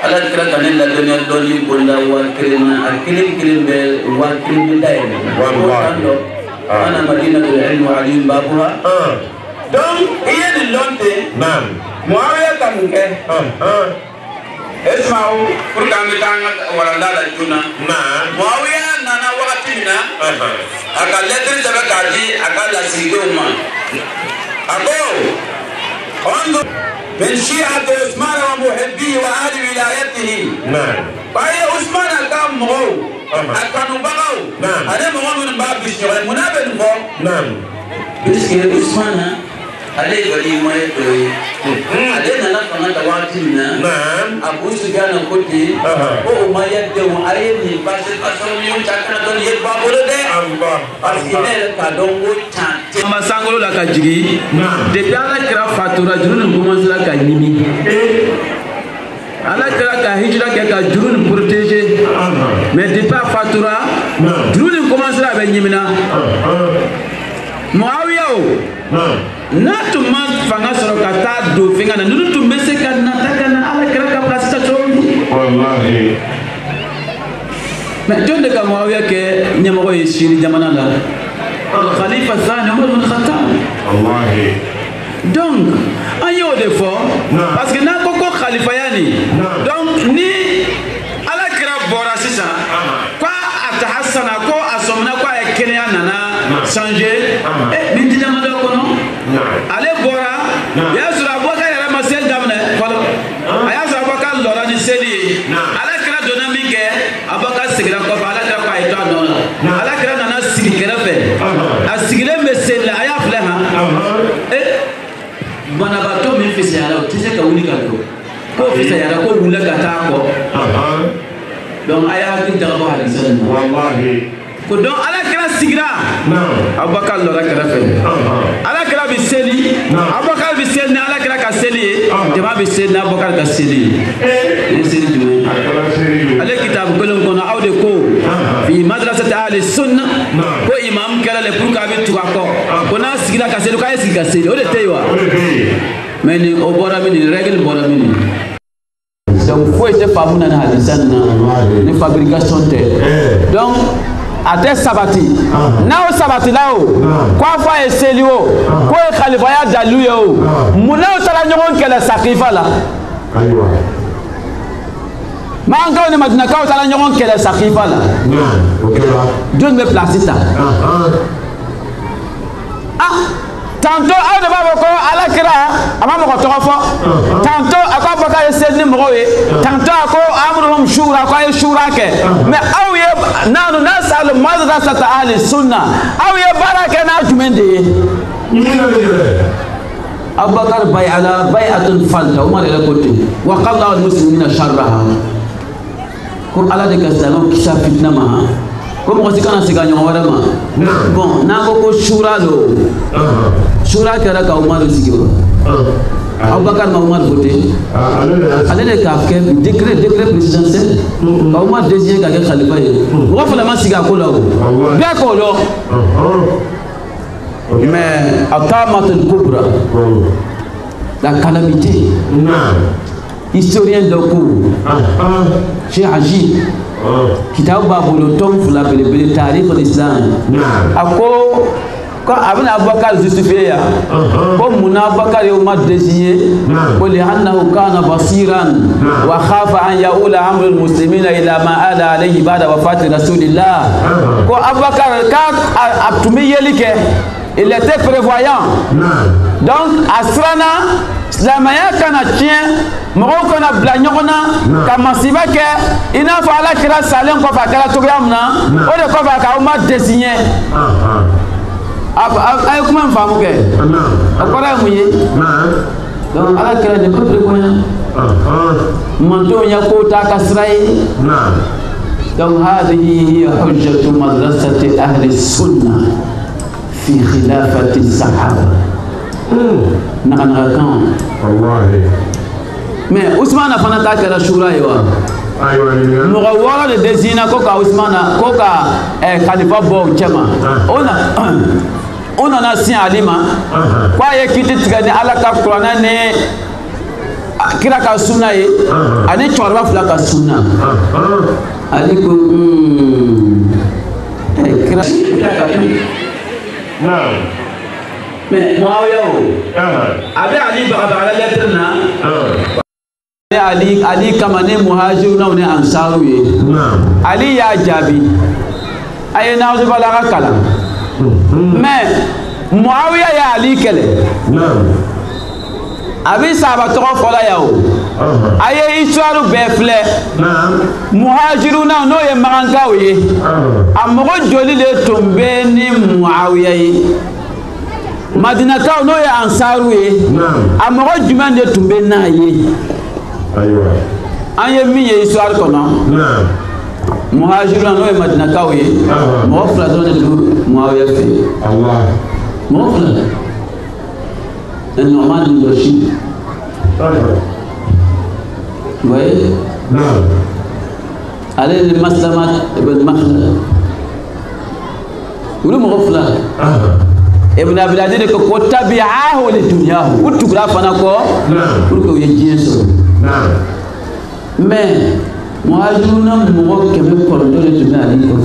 ala kira ka ne ladɔnniya dɔɔni bolila wa kelen na a kelen kelen bɛ wa kelen bɛ da yɛlɛ ana madinatul ilmi wa alim babuha donc i ye nin dɔn ten Muawiya ka mun kɛ اسمعوا فرقان بتاعنا ولا لا الجنة نعم معاوية نانا وقتنا أقل لتر سبك عدي أقل سيدوما أقول انظر من شيعة عثمان ومحبيه وأهل ولايته نعم فهي عثمان أكام مغو أكانوا بغو نعم أنا مغو من باب بشيغل منابل مغو نعم بسكي عثمان عليه ولي ما يدوي علينا نفعنا تواتينا نعم أبو سفيان كوتي هو ما يدوي عليه بس أصلا يوم شكرا دون يبقى بولده الله أصلا كادون وچان ما سانغولو لا كاجيري نعم depuis ala kira fatura jurun commence la ka nimi ala kira ka hijra ke ka jurun protéger mais depuis fatura jurun commence la be nyimina Muawiya o na tuma fanga soro ka ta do finga na nunu tumbe se ka na taka na ala kira ka place ta chondi wallahi mais jonde ka Muawiya ke nyamago yi shiri jamana la Khalifa Thani Umar bin Khattab wallahi donc ayo de fort parce que na koko khalifa yani donc ni ala kira bora sisa quoi atahassana ko asomna ko e kenya nana changer ni dijama do ko no ale bora ya sura boka ya masel damne falo aya sura boka lora ni seli ala kira dona minge abaka sigira ko ala kira ko ay to no ala kira nana sigira fe asigile mesela aya fleha banabato min fi sayara ti se ka wuli ka do ko fi sayara ko wula ka ta ko donc aya hakil da ba hadisan wallahi ko donc ala kira sigira abakal lo kira fe ala kira bi seli abakal bi seli ala kira ka seli jama bi seli na abakal ka seli ni seli jume ale kitab golon kono awde ko fi madrasati ahli sunna ko imam kala le pour ka bi tuka ko na sigira ka seli ka sigira ka seli o de tewa mais ni o bora mini règle bora mini donc faut être pas mon hadisan na ni fabrication te donc ate sabati na o sabati la o kwa fa eseli o ko khalifa ya dalu yo muna o sala nyon kele sacrifice la aywa ma encore ni madina ka o sala nyon kele sacrifice la okela Dieu me place ça tantôt a de baba ko ala kira ama mo ko to fo tantôt akwa baka eseli mo we tantôt ako amruhum shura ko ay shura ke mais aw ye nanu nasal madrasat ahli sunna aw ye baraka na jumende abakar bay ala bay'atun falta umar ila kote wa qalla al muslimina sharraha ko ala de kasano kisa fitna ma ko mo sikana siganyo wala ma bon na ko shura lo shura kara ka umar sigiwa abakar ma umar voté ale ka ke décret présidentiel ka umar désigné ka khalifa ye wa fala ma siga ko lo bien ko lo mais atamat al kubra la calamité historien de cours Cheikh Ajib kitab babul tom fula bele tarikh al-islam ako ko abna abakar justifié ya ko muna abakar yo ma désigné ko li annahu kana basiran wa khafa an yaula amr al-muslimina ila ma ala alayhi ba'da wafati rasulillah ko abakar ka abtumi yelike il était prévoyant donc asrana Islamaya kana tien moko kana blanyona kama sibake ina fa ala kira salen ko fa kala togramna o de ko fa ka o ma désigné ay kuma famu ke akora muye donc ala kira de peuple ko manto nya ko ta kasrai donc hadhihi hiya hujjatu madrasati ahli sunnah fi khilafati sahaba nakanakan wallahi mais Ousmane fana ta kɛra shura ye wa aywa mɔgɔ wɔɔrɔ de désigné ko ka Ousmane ko ka khalifa bɔ o cɛ ma o nana sin ali ma ko a ye kiti tigɛ ni ala ka kuranɛ ni kira ka sunna ye ani cɛkɔrɔba fila ka sunna ale ko kira mais Muawiya o a bɛ ali bagabaga la lettre na Ali kamane muhajiruna ne ansaru ye Ali ya jabi aye nawzu balaga kala mais Muawiya ya Ali kele abi sahaba to fola yawo aye histoire be fle muhajiruna no ye maganka ye amogo joli le tombe ni Muawiya ye Madina ka no ye ansaru ye amogo juman de tombe na ye aywa anye mi ye histoire kono muhajiruna no ye Madina ka ye mo fla do de Muawiya fe Allah mo fla النعمان بن بشير وين؟ نعم عليه المسلمة ابن مخلد ولو مغفلة ابن أبي العزيز كو تبعاه لدنياه وتغرافنا كو ولو يجيسو نعم mais muhajiruna mo kebe ko do le tunani ko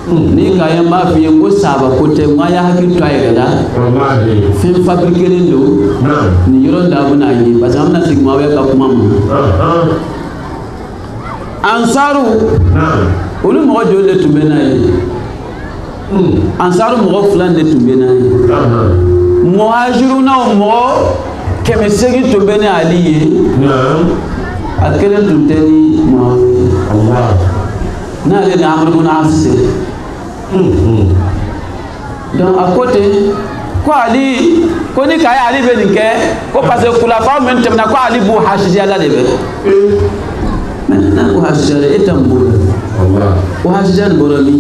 ni kaya ma fi ko saba ko te ma ya hakki to ay gada wallahi fi fabriquer ndo ni yoro da buna yi ba sam na sigma we ka kuma mu ansaru ulu mo do le tumbe na yi ansaru mo fulan de tumbe na yi muhajiruna mo keme segi tumbe na ali yi akele tunteni mo Allah na le na amru na asise donc à côté ko Ali ko ni kay Ali be ni ke ko parce que kula fa men temna ko Ali bu hashidi ala de be maintenant bu hashidi etambo Allah bu hashidi borami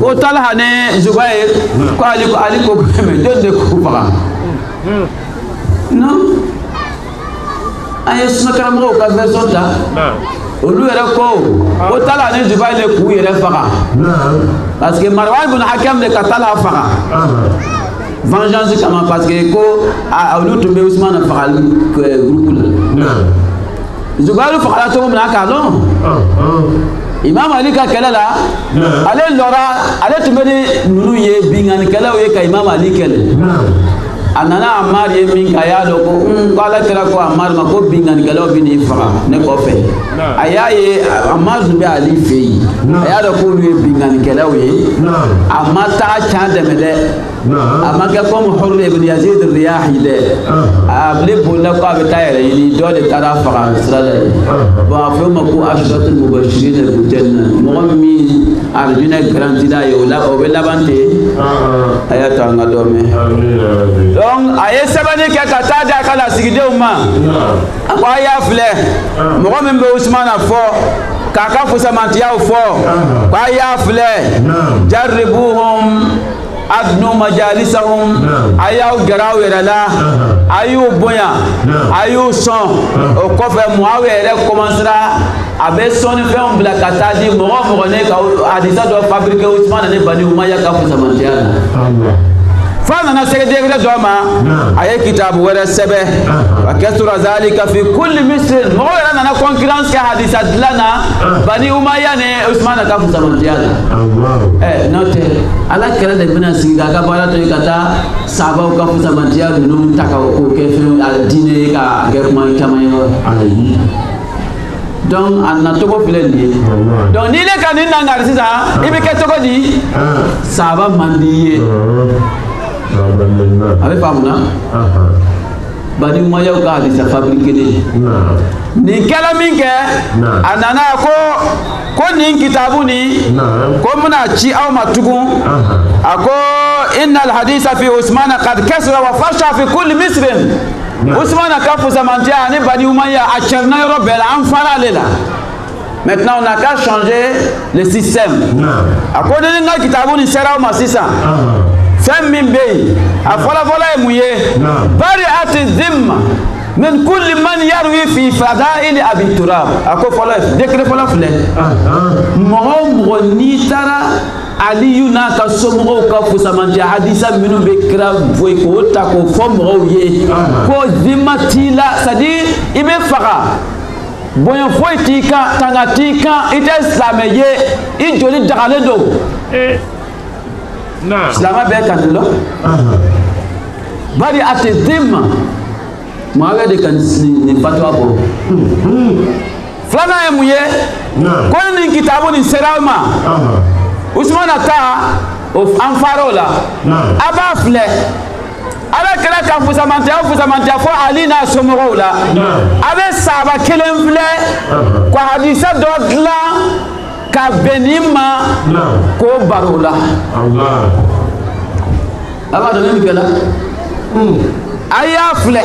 ko talha ne Zubair ko Ali ko me donde ko fara non ay suna karamo ka version ta olu yɛrɛ ko tala ni Zubair le k'u yɛrɛ faga parce que Marwan ibn Hakam le ka tala faga vengeance kama parce que ko olu tun bɛ Usman fagali groupe la Zubair fagala cogo min na k'a dɔn Imam Ali ka kɛlɛ la ale lɔra ale tun bɛ ni ninnu ye binganikɛlaw ye ka Imam Ali kɛlɛ a nana Ammar ye min k'a y'a dɔn ko Ala kɛra ko Ammar ma ko binganikɛlaw bɛ n'i faga ne kɔfɛ a y'a ye Ammar tun bɛ Ali fɛ yen a y'a dɔn k'olu ye binganikɛlaw ye a ma taa can dɛmɛ dɛ a ma kɛ comme Hurr ibn Yazid Riyahi dɛ a bile bolila ko a bɛ taa yɛrɛ ɲini dɔ de taara faga sira la ye bon a fɔ o ma ko ashratul mubashirin bil janna mɔgɔ min alijinɛ garantira ye o bɛ laban ten a y'a to an ka dɔ mɛn donc a ye sɛbɛnni kɛ ka taa di a ka lasigidenw ma a ko a y'a filɛ mɔgɔ min bɛ Usmana fɔ k'a ka fusamantiyaw fɔ ko a y'a filɛ jaribuhum adnu majalisahum a y'aw gɛrɛ aw yɛrɛ la a y'u bonya a y'u sɔn o kɔfɛ Muawiya yɛrɛ commencera a bɛ sɔnnifɛnw bila ka taa di mɔgɔ o mɔgɔ ne ka hadisa dɔ fabriqué Usmana ni Bani Umayya ka fusamantiya la fa nana sɛgɛdɛgɛdɛ dɔ ma a ye kitabu wɛrɛ sɛbɛ wa kasura zalika fi kulli misrin mɔgɔ yɛrɛ nana concurrence kɛ hadisa dilan na Bani Umayya ni Usmana ka fusamantiya la n'o tɛ Ala kɛlɛ de bɛna sigi k'a ka baara to ye ka taa sahabaw ka fusamantiya ninnu ta ka o kɛ fɛn diinɛ ye ka kɛ kuma caman ye donc a nacogo filɛ nin ye donc n'i ne ka nin nangari sisan i bɛ kɛ cogo di sahaba man di ye a bɛ faamu na Bani Umayya ka hadisa fabriqué nin kɛla min kɛ a nana ko nin kitabu ni ko n bɛna ci aw ma tugun a ko inna alhadisa fi Usmana qad kasura wa fasha fi kulli misrin Usmana ka fusamantiya ani Bani Umayya a cɛrina yɔrɔ bɛɛ la an fara ale la maintenant on n'a qu'à changer le système a ko ni n ka kitabu ni sera aw ma sisan fɛn min bɛ yen a fɔlɔfɔlɔ ye mun ye bari'ati zimma min kulli man yarwi fi fadaili Abi Turab a ko fɔlɔ décret fɔlɔ filɛ mɔgɔ o mɔgɔ n'i taara Aliyu n'a ka somɔgɔw ka fusamantiya hadisa minnu bɛ kira boyi k'o ta k'o fɔ mɔgɔw ye ko zimma t'i la c'est à dire i bɛ faga bonya foyi t'i kan tanga t'i kan i tɛ silamɛ ye i joli dagalen don silama bɛɛ kan lɔ bari a tɛ zimma Muawiya de kan ni fatwa bo flana e muye ko ni kitabu ni serama Usman ata of anfarola aba fle ala kala ka fusamante fo ali na somorola abe saba kelen fle ko hadisa dogla ka benima ko barola Allah aba do ni kala aya fle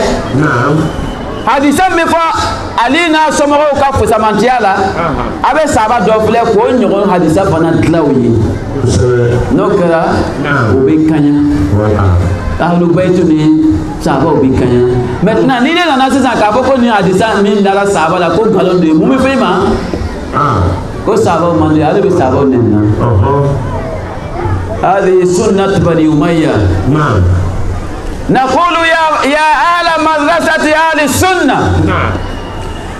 hadisa me fo ali na somoro ka fusamante ala abe saba do fle ko nyogon hadisa fana dlawi no kala o be kanya ahlu baytu ni sahaba o be kanya maintenant ni le na sisa ka boko ni hadisa min dara sahaba la ko galon de mu me fema ko sahaba man de ale be sahaba nenna هذه سنة بني أمية نعم نقول يا أهل مدرسة أهل السنة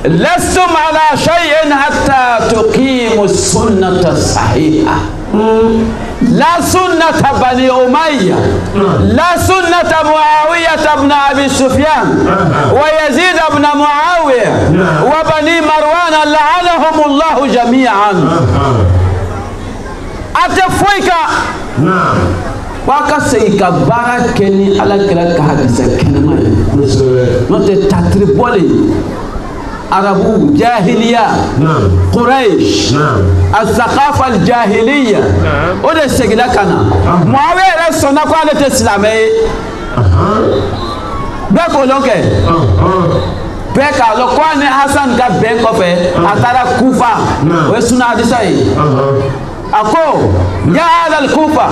لستم على شيء حتى تقيموا السنة الصحيحة لا سنة بني أمية لا سنة معاوية بن أبي سفيان ويزيد بن معاوية وبني مروان لعنهم الله جميعا أتفويك نعم waka sei ka bara keni ala kala ka hadisa kenama no te tatribole arabu jahiliya quraish al-thaqafa al-jahiliya o de segila kana muawiya sona ko ale te islamé be ko lonke be ka lo ko ne hasan ka be ko fe atara kufa o suna hadisa yi ako ya ala al-kufa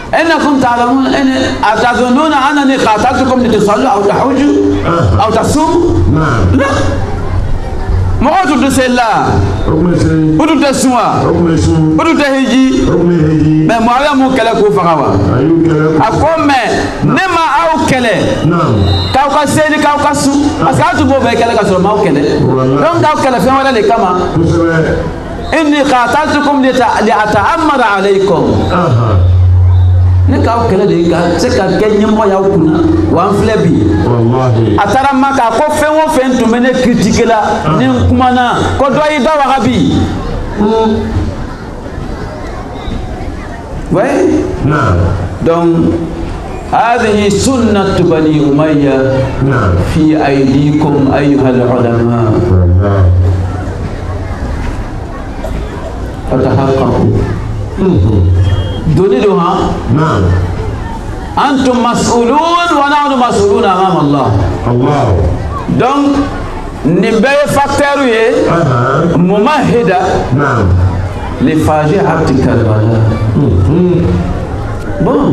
إنكم تعلمون إن أتظنون أنني قاتلتكم لتصلوا أو تحجوا أو تصوموا؟ لا. ما قلت تسلا. قلت تسوا. قلت تهجي. ما معاوية مو كلا كوفا كوا. أقوم نما أو كلا. كاوكا سيني كاوكا سو. أسألت بو بكلا كسر ما أو كلا. لون كاو كلا في ولا لكما. إني قاتلتكم لأتأمر عليكم. ne ka kele de ka se ka ke nyemo ya kuna wa flebi wallahi atara maka ko fen wo fen to mene critique la ni kumana ko do yi dawa gabi ouais non donc هذه سنة بني أمية في أيديكم أيها العلماء فتحققوا دونها نعم أنتم مسؤولون ونحن مسؤولون أمام الله الله donc نبي فاكتوري ممهدة نعم لفاجعة كربلاء bon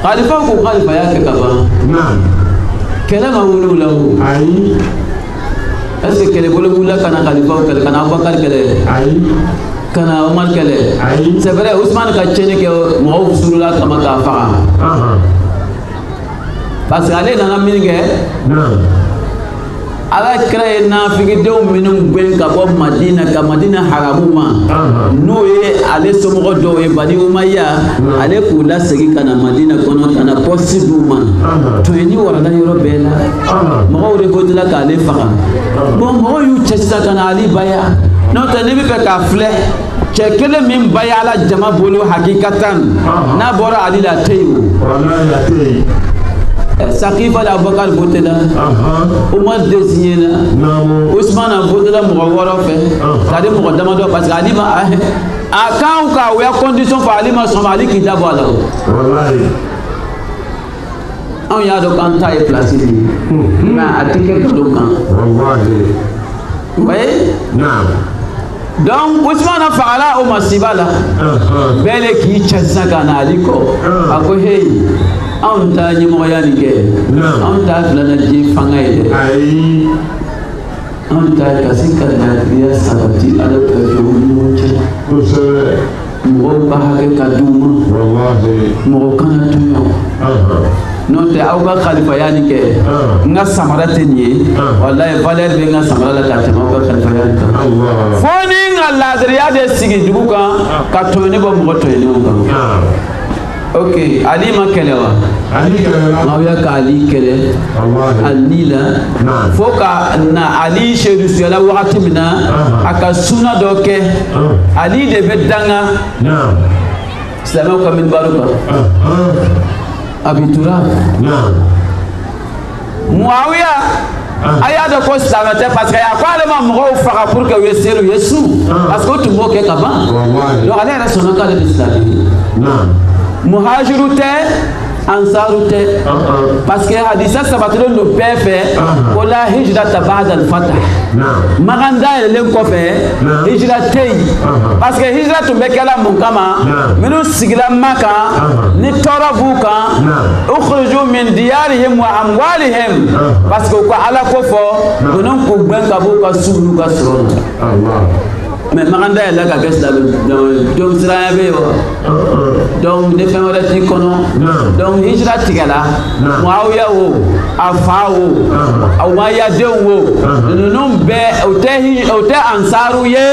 خليفة أبو خليفة يا كبا نعم كلام أقوله له أي أسي كلام أقوله له كنا خليفة وكلا كنا أبو بكر كلا أي kana Omar kele c'est vrai Ousmane ka tiene ke mo usulula kama ka fa parce que ale nana minge ala kray na figi dew minum ben ka bo Madina ka Madina haramuma no ye ale somo do e Bani Umayya ale ko la segi kana Madina kono kana possible man to ni wala da yoro bela mo re ko dila ka ale fa bon mo yu chesta kana ali baya no te ne bi pe ka fle kekele min bayala jama bolo hakikatan na bora ali la teyu wallahi la teyu sakifa la Abubakar botela Umar désigné na Ousmane botela mo woro fe tade mo dama do parce que ali ma a kan ka we condition fa ali ma so ali ki dabo ala wallahi on ya do kan ta e place ni na atike ko do kan wallahi ouais naam donc Ousmane fa'ala o masibala bele ki chassa kana aliko ako hey on ta nyimo yani ke on ta flana ji fanga ide ai on ta kasika na dia sabati ala ka jomu che to se mo ba ha ke kaduma wallahi mo kana tuyo non te aw ba khalifa yani ke nga samara tenye wallahi valeur be nga samara la ta ma ba khalifa yani Allah foni nga ladriya de sigi duka ka to ne ba mo to ne ba ok ali ma kelewa Muawiya ka Ali kɛlɛ Ali la fo ka na Ali seyidu suyala wagati min na a ka suna dɔ kɛ Ali de bɛ danga silamɛw ka minbaru kan Abi Turab Muawiya a y'a dɔn ko silamɛ tɛ parce que a ko ale ma mɔgɔw faga pour que u ye seli u ye su parce que o tun b'o kɛ ka ban donc ale yɛrɛ sɔnna k'ale bɛ silamɛ muhajiru tɛ ansaru tɛ parce que hadisa sabatilen don bɛɛ fɛ ko la hijrata ba'da al-fath magan dayɛlɛlen kɔfɛ hijira tɛ yen parce que hijira tun bɛ kɛla mun kama minnu sigila Maka ni tɔɔrɔ b'u kan ukhriju min diyarihim wa amwalihim parce que u ka Ala ko fɔ ninnu k'u gɛn ka b'u ka suw n'u ka sɔrɔ la mais magan dayɛlɛ ka kɛ silamɛ donc siranya bɛ yen wa donc ni fɛn wɛrɛ t'i kɔnɔ donc hijira tigɛla Muawiya wo a fa wo Umayyadenw wo ninnu bɛɛ o tɛ ansaru ye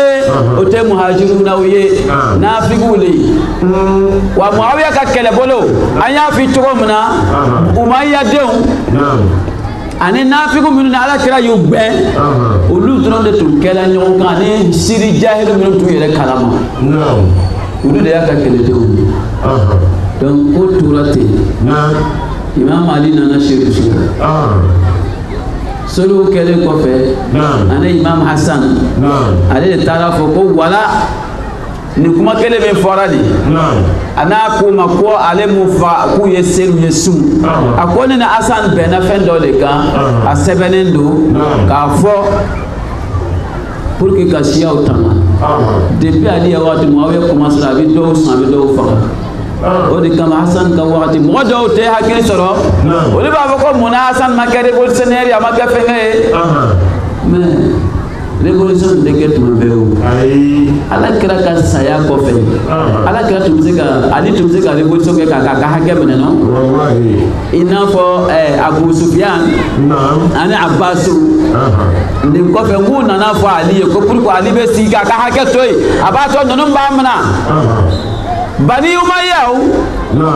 o tɛ muhajirunaw ye nafigiw le ye wa Muawiya ka kɛlɛbolo an y'a f'i cogo min na Umayyadenw ani nafigiw minnu ni Alakira y'u gɛn olu dɔrɔn de tun kɛla ɲɔgɔn kan ani siri jahilu minnu t'u yɛrɛ kalama olu de y'a ka kɛlɛdenw ye donc o tora ten Imam Ali nana seyidu suya seliw kɛlen kɔfɛ ani Imam Hasan ale de taara fɔ ko wala ni kuma kelen min fɔra de a n'a ko ma ko ale m'u faga k'u ye seliw ye sun a ko ne ni Hasan bɛnna fɛn dɔ de kan a sɛbɛnnen don k'a fɔ pour que ka siyaw tanga depuis Ali ya waati Muawiya commencé a bɛ dɔw san a bɛ dɔw faga o de kama Hasan ka waati mɔgɔ dɔw tɛ hakili sɔrɔ olu b'a fɔ ko munna Hasan ma kɛ révolutionnaire a ma kɛ fɛnkɛ ye mais révolution tɛ kɛ tuma bɛɛ o Alakira ka saya kɔfɛ Alakira tun bɛ se ka Ali tun bɛ se ka révolution kɛ k'a ka hakɛ minɛ nɔ i n'a fɔ Abu Sufyan ani Abbasu nin kɔfɛ n k'u nana fɔ Ali ye ko pour que Ali bɛ sigi k'a ka hakɛ to yen a b'a to ninnu b'a minɛ Bani Umayyaw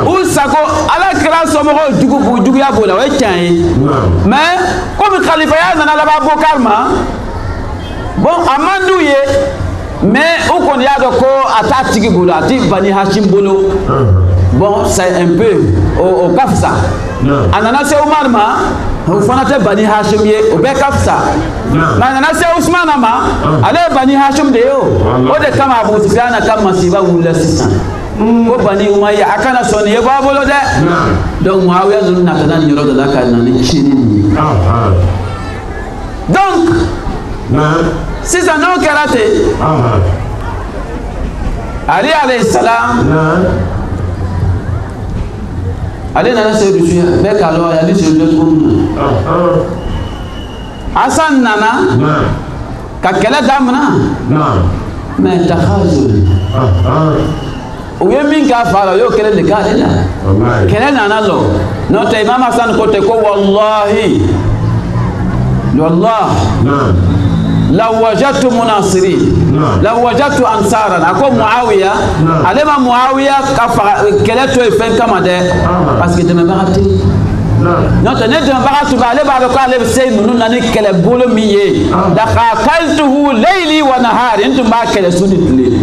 u sago Alakira somɔgɔw jugu b'u juguya b'o la o ye tiɲɛ ye mais komi kalifaya nana laban Bukar ma bon a man d'u ye mais u kɔni y'a dɔn ko a t'a tigi bolo a ti Bani Hashim bolo bon c'est un peu o ka fisa a nana se Umar ma o fana tɛ Bani Hashim ye o bɛɛ ka fisa mais a nana se Usmana ma ale ye Bani Hashim de ye o de kama Abu Sufyan ka masiba wulila sisan ko Bani Umayya a kana sɔn nin ye bɔ a bolo dɛ donc Muawiya ninnu na ka na nin yɔrɔ dɔ la ka na ni tiɲɛni nin ye donc sisan n'o kɛra ten Ali alayhi salam ale nana seyidu suya bɛɛ k'a lɔn Ali seyidu dɔ cogo min na Hasan nana ka kɛlɛ daminɛ mais takhazul u ye min k'a fa la o y'o kɛlɛ de k'ale la kɛlɛ nana lɔ n'o tɛ Imam Hasan ko ten ko wallahi law wajadtu munasirin law wajadtu ansaran a ko Muawiya ale ma Muawiya ka faga kɛlɛ to yen fɛn kama dɛ parce que dɛmɛbaga tɛ yen n'o tɛ ne dɛmɛbaga tun bɛ ale b'a dɔn ko ale bɛ se ninnu na ni kɛlɛbolo min ye laqataltuhu layli wa nahari n tun b'a kɛlɛ su ni tile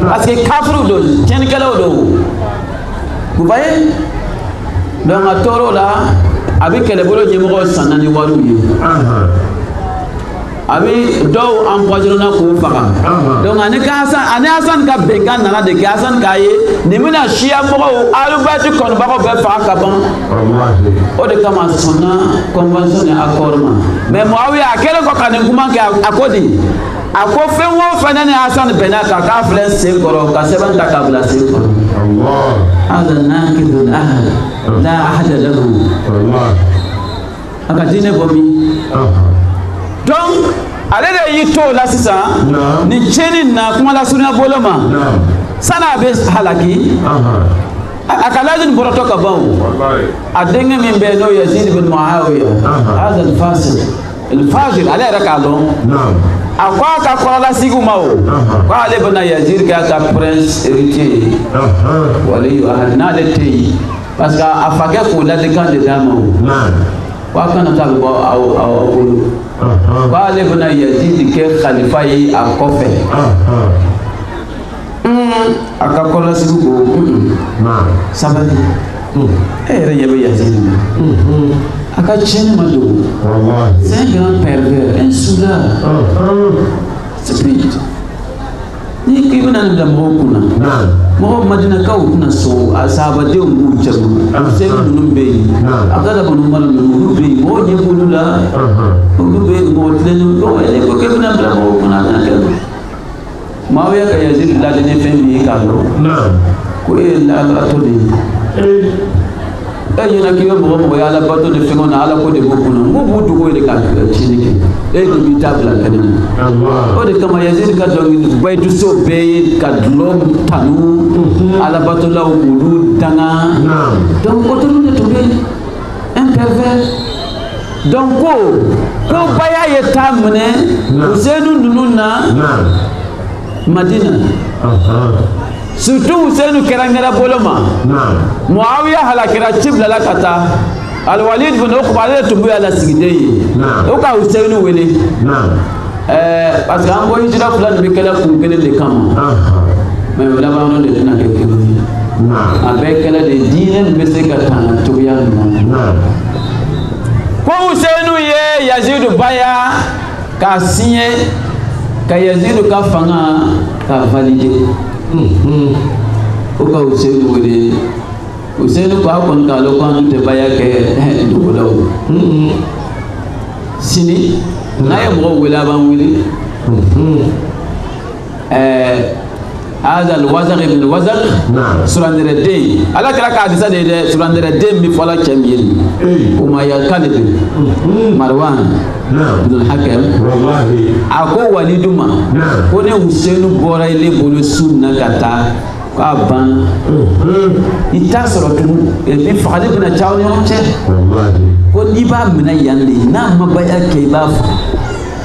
parce que kafiriw don tiɲɛnikɛlaw don vous voyez donc a tɔɔrɔ la a bɛ kɛlɛbolo ɲɛmɔgɔw san na ni wariw ye a bɛ dɔw empoisonné k'u faga donc ani Hasan ka bɛnkan nana de kɛ Hasan k'a ye nin bɛna siya mɔgɔw alubati kɔnibagaw bɛɛ faga ka ban o de kama a sɔnna convention ni accord ma mais Muawiya a kɛlen kɔ ka nin kuma kɛ a ko di a ko fɛn o fɛn ne ni Hasan bɛnna kan k'a filɛ sen kɔrɔ ka sɛbɛn ta k'a bila sen kɔrɔ hada naqidun ahad la ahada lahu a ka diinɛ bɔ min donc ale de y'i to o la sisan ni tiɲɛni na kuma lasurunya bolo ma sani a bɛ halaki a ka laji nin bɔrɔtɔ ka ban o a denkɛ min bɛ yen n'o ye Yazid bin Muawiya hada al-fajir ale yɛrɛ k'a dɔn a ko a ka kɔrɔlasigiw ma o ko ale bɛna Yazid kɛ a ka prince héritier ye wali n'ale tɛ yen parce que a fakɛ k'o ladilikan de d'a ma o k'a kana taa bɔ aw bolo k'ale bɛna Yazidi kɛ khalifa ye a kɔfɛ a ka kɔlɔsili ko sabali e yɛrɛ ɲɛ bɛ Yazidi ma a ka tiɲɛni ma dogo c'est un grand pervers un soulard spirit ni k'i bɛna nin bila mɔgɔw kunna mɔgɔ Madinakaw tɛna sɔn a sahabadenw b'u cɛ bolo Useynu ninnu bɛ yen Abdala bun Umar ninnu olu bɛ yen mɔgɔw ɲɛ b'olu la olu bɛ yen mɔgɔ tilenni ko e ko k'e bɛna bila mɔgɔw kunna a tɛna kɛ Muawiya ka Yazidi lajɛ ni fɛn min ye k'a dɔn ko e ye lahalatɔ de ye e ɲɛna k'i bɛ mɔgɔ ye Ala bato ni fɛnw na Ala ko de b'o kunna mun b'u dogo de ka tiɲɛni kɛ e de b'i ta bila kɛnɛ ma o de kama Yazidi ka dɔnkili bayiduso bɛɛ ye ka dulɔ tanu Ala batolaw k'olu danga donc autour de tout un pervers donc ko baya ye taa minɛ Useynu ninnu na Madina surtout Useynu kɛrɛnkɛrɛn bolo ma Muawiya halakira ci bilala ka taa Al-Walid bin Uqba ale tun bɛ lasigiden ye o ka Useynu wele parce que an ko hijira fila nin bɛ kɛlɛ kun kelen de kama mais o laban de tɛna kɛ kelen ye a bɛɛ kɛlɛ de diinɛ nin bɛ se ka tanga cogoya min na ko Useynu ye Yazidu baya k'a signé ka Yazidu ka fanga ka valider o ka Useynu wele Useynu ko a kɔni k'a lɔn ko an tɛ baya kɛ dugulaw sini n'a ye mɔgɔw wele a b'an wele هذا الوزغ ابن الوزغ سورandɛrɛ den Ala kɛra k'a disa de ye dɛ surandɛrɛ den min fɔla cɛ min ye Umayya Kalib Marwan ibn al-Hakam a ko Walidu ma ko ne Useynu bɔra ile bolo su na ka taa k'a ban i t'a sɔrɔ tugun et puis fagali bɛna caw ni ɲɔgɔn cɛ ko n'i b'a minɛ yan de n'a ma baya kɛ i b'a fɔ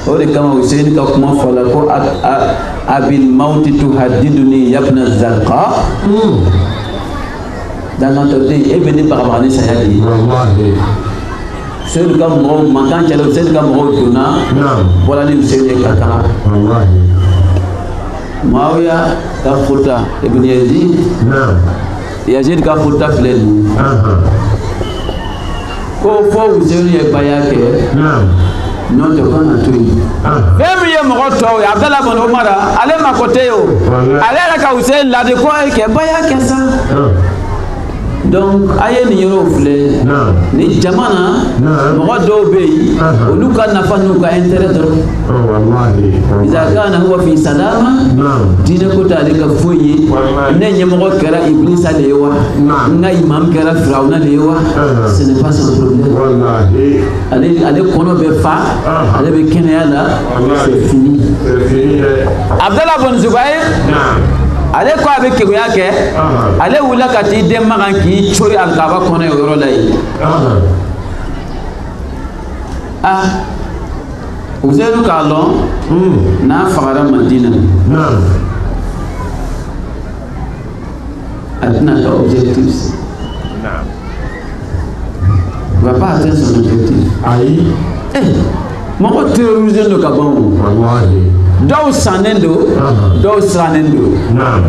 o de kama Useynu ka kuma fɔla ko abil mauti tuhaddiduni yabna Zarqa dans notre pays e bɛ ne bagabaga ni saya de ye Useynu ka mɔgɔw mankan cɛla Useynu ka mɔgɔw donna bɔla ni Useynu ye ka taga Muawiya ka futa ibn Yazid ka futa filɛ nin ko fɔ Useynu ye baya kɛ n'o tɛ ko na to yen fɛn min ye mɔgɔ tɔw ye Abdala bun Umar ale mako tɛ yen o ale yɛrɛ ka Useynu ladi ko e kɛ baya kɛ sa donc a ye nin yɔrɔw filɛ ni jamana mɔgɔ dɔw bɛ yen olu ka nafa n'u ka intérêt dɔrɔn iza kana huwa fi salama diinɛ ko t'ale ka foyi ye ne ɲɛmɔgɔ kɛra Iblisa de ye wa n ka imam kɛra Firawuna de ye wa ce n'est pas son problème ale kɔnɔ bɛ fa ale bɛ kɛnɛya la c'est fini Abdala bun Zubayr ale ko a bɛ kegunya kɛ ale wulila ka t'i den magan k'i cori alikaba kɔnɔ o yɔrɔ la yen Useynu k'a lɔn n'a fagara Madina a tɛna kɛ objectif il va pas atteindre son objectif ayi mɔgɔ terrorisé don ka ban o dɔw sannen don dɔw sirannen don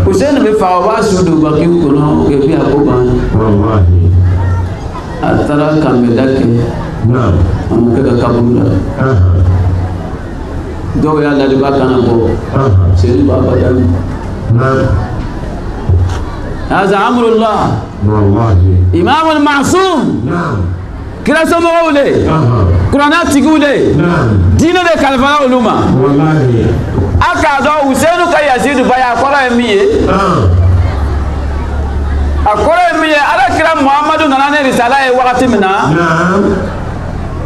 Useynu bɛ faga o b'a su don bakiw kɔnɔ et puis a ko ban a taara kanbɛda kɛ a ma kɛ ka kaburu la dɔw y'a ladi k'a kana bɔ Useynu b'a badalu هذا أمر الله إمام المعصوم kira somɔgɔw le kuranna tigiw le diinɛ de kalifala olu ma a k'a dɔn Useynu ka Yazidu baya a kɔrɔ ye min ye ala kira Muhamadu nana ne risala ye wagati min na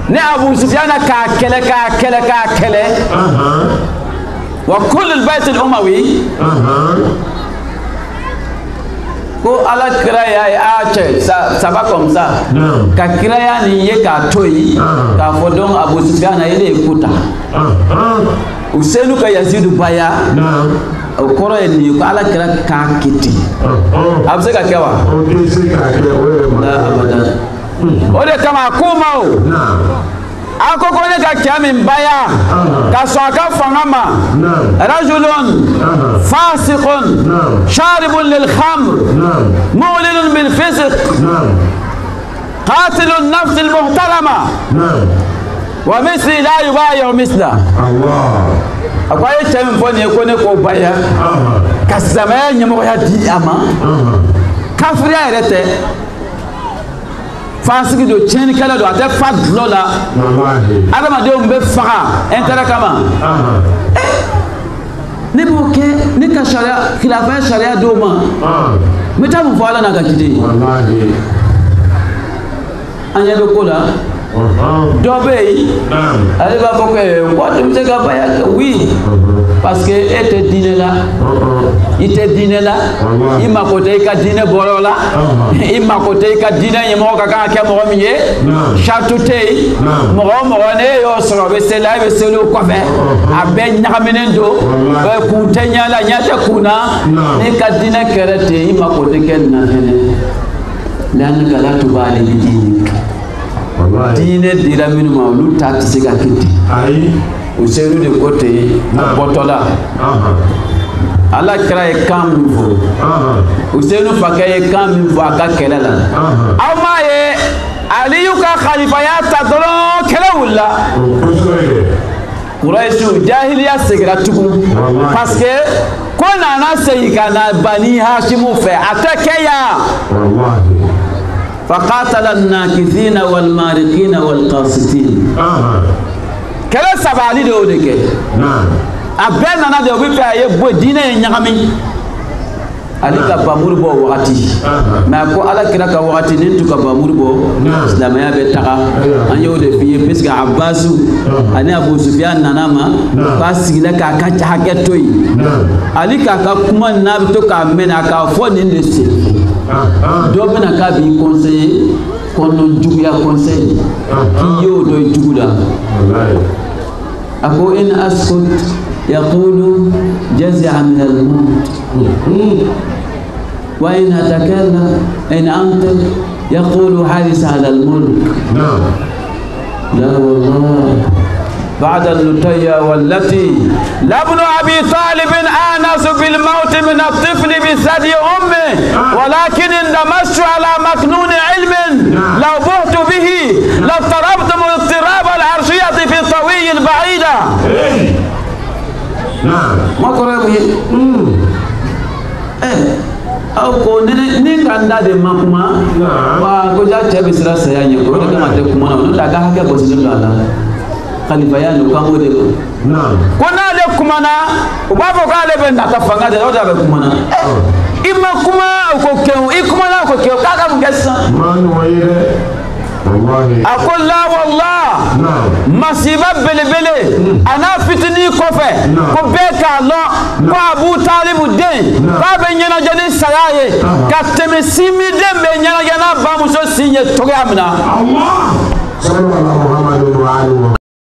ne Abu Sufyan k'a kɛlɛ wa kullu al-bayt al-umawi ko ala kira y'a ye ça va comme ça ka kira y'a nin ye k'a to yen k'a fɔ donc Abu Sufyan ele ye ko ta Useynu ka Yazidu baya o kɔrɔ ye nin ye ko ala kɛra k'a kiti a bɛ se ka kɛ wa o de kama a ko ma o a ko ne ka cɛ min baya ka sɔn a ka fanga ma rajulun fasiqun sharibun lil khamr mu'linun bil fisq qatilun nafs al muhtarama wa misli la yubayi'u misla a ko a ye cɛ min fɔ nin ye ko ne k'o baya ka silamɛya ɲɛmɔgɔya di a ma kafiriya yɛrɛ tɛ fasiki do tiɲɛnikɛla do a tɛ fa dulɔ la adamadenw bɛ faga intérêt kama ne b'o kɛ ne ka sariya khilafaya sariya d'o ma n bɛ taa mun fɔ ala n'a ka ciden an ɲɛ bɛ ko la dɔ bɛ yen ale b'a fɔ ko waati bɛ se ka baya kɛ oui parce que e tɛ diinɛ la i tɛ diinɛ la i mako tɛ i ka diinɛ bɔrɔ la i mako tɛ i ka diinɛ ɲɛmɔgɔ ka kan ka kɛ mɔgɔ min ye sartu tɛ yen mɔgɔ o mɔgɔ ne y'o sɔrɔ o bɛ seli a bɛ seli o kɔfɛ a bɛɛ ɲagaminen don kun tɛ ɲɛ la ɲɛ tɛ kun na n'i ka diinɛ kɛrɛ ten i mako tɛ kɛ nin na fɛnɛ l'annaka la tubali bi diinik diinɛ dira minnu ma olu ta tɛ se ka kɛ ten u seru de ko ten a bɔtɔla ala kira ye kan min fɔ Useynu fakɛ ye kan min fɔ a ka kɛlɛ la aw m'a ye Aliyu ka khalifaya ta dɔrɔn kɛlɛ wulila Kurayisiw jahiliya segira tugun parce que ko nana segin ka na Bani Hashimu fɛ a tɛ kɛ yan فقاتل الناكثين والمارقين والقاسطين kɛlɛ sabali de y'o de kɛ a bɛɛ nana de o bɛ fɛ a ye bɔ diinɛ ye ɲagami ale ka bamuru bɔ o wagati mais a ko ala kira ka wagati ni tun ka bamuru bɔ silamɛya bɛ taga an y'o de f'i ye parce que Abbasu ani Abu Sufyan nana ma k'a sigila k'a ka hakɛ to yen ale k'a ka kuma n'a bɛ to k'a mɛn a k'a fɔ nin de se dɔ bɛna k'a b'i conseiller kɔnɔ juguya conseil k'i y'o dɔ jugu la a ko in askut yaqulu jazi'a min al-maut wa in atakallam in antal yaqulu harisa ala al-mulk la wallah بعد اللتية والتي لابن أبي طالب آنس بالموت من الطفل بثدي أمه ولكن اندمجت على مكنون علم لو بهت به لاضطربتم اضطراب العرشية في الطوي البعيدة ما قرأه aw ko ni kan da de makuma wa ko ja cɛ bɛ siran saya ɲɛ ko ne kama tɛ kuma na n'o tɛ a ka hakɛ bɔsilen don a la khalifaya no kan o de ko ko n'ale kumana u b'a fɔ k'ale bɛ nata fanga de o de bɛ kumana i ma kuma o ko kɛ o i kumana o ko kɛ o k'a ka mun kɛ sisan a ko la wallah masiba belebele a n'a fitinin kɔfɛ ko bɛɛ k'a lɔn ko Abu Talibu den k'a bɛ ɲɛnajɛ ni saya ye ka tɛmɛ Simi den bɛ ɲɛnajɛ n'a bamuso si ye cogoya min na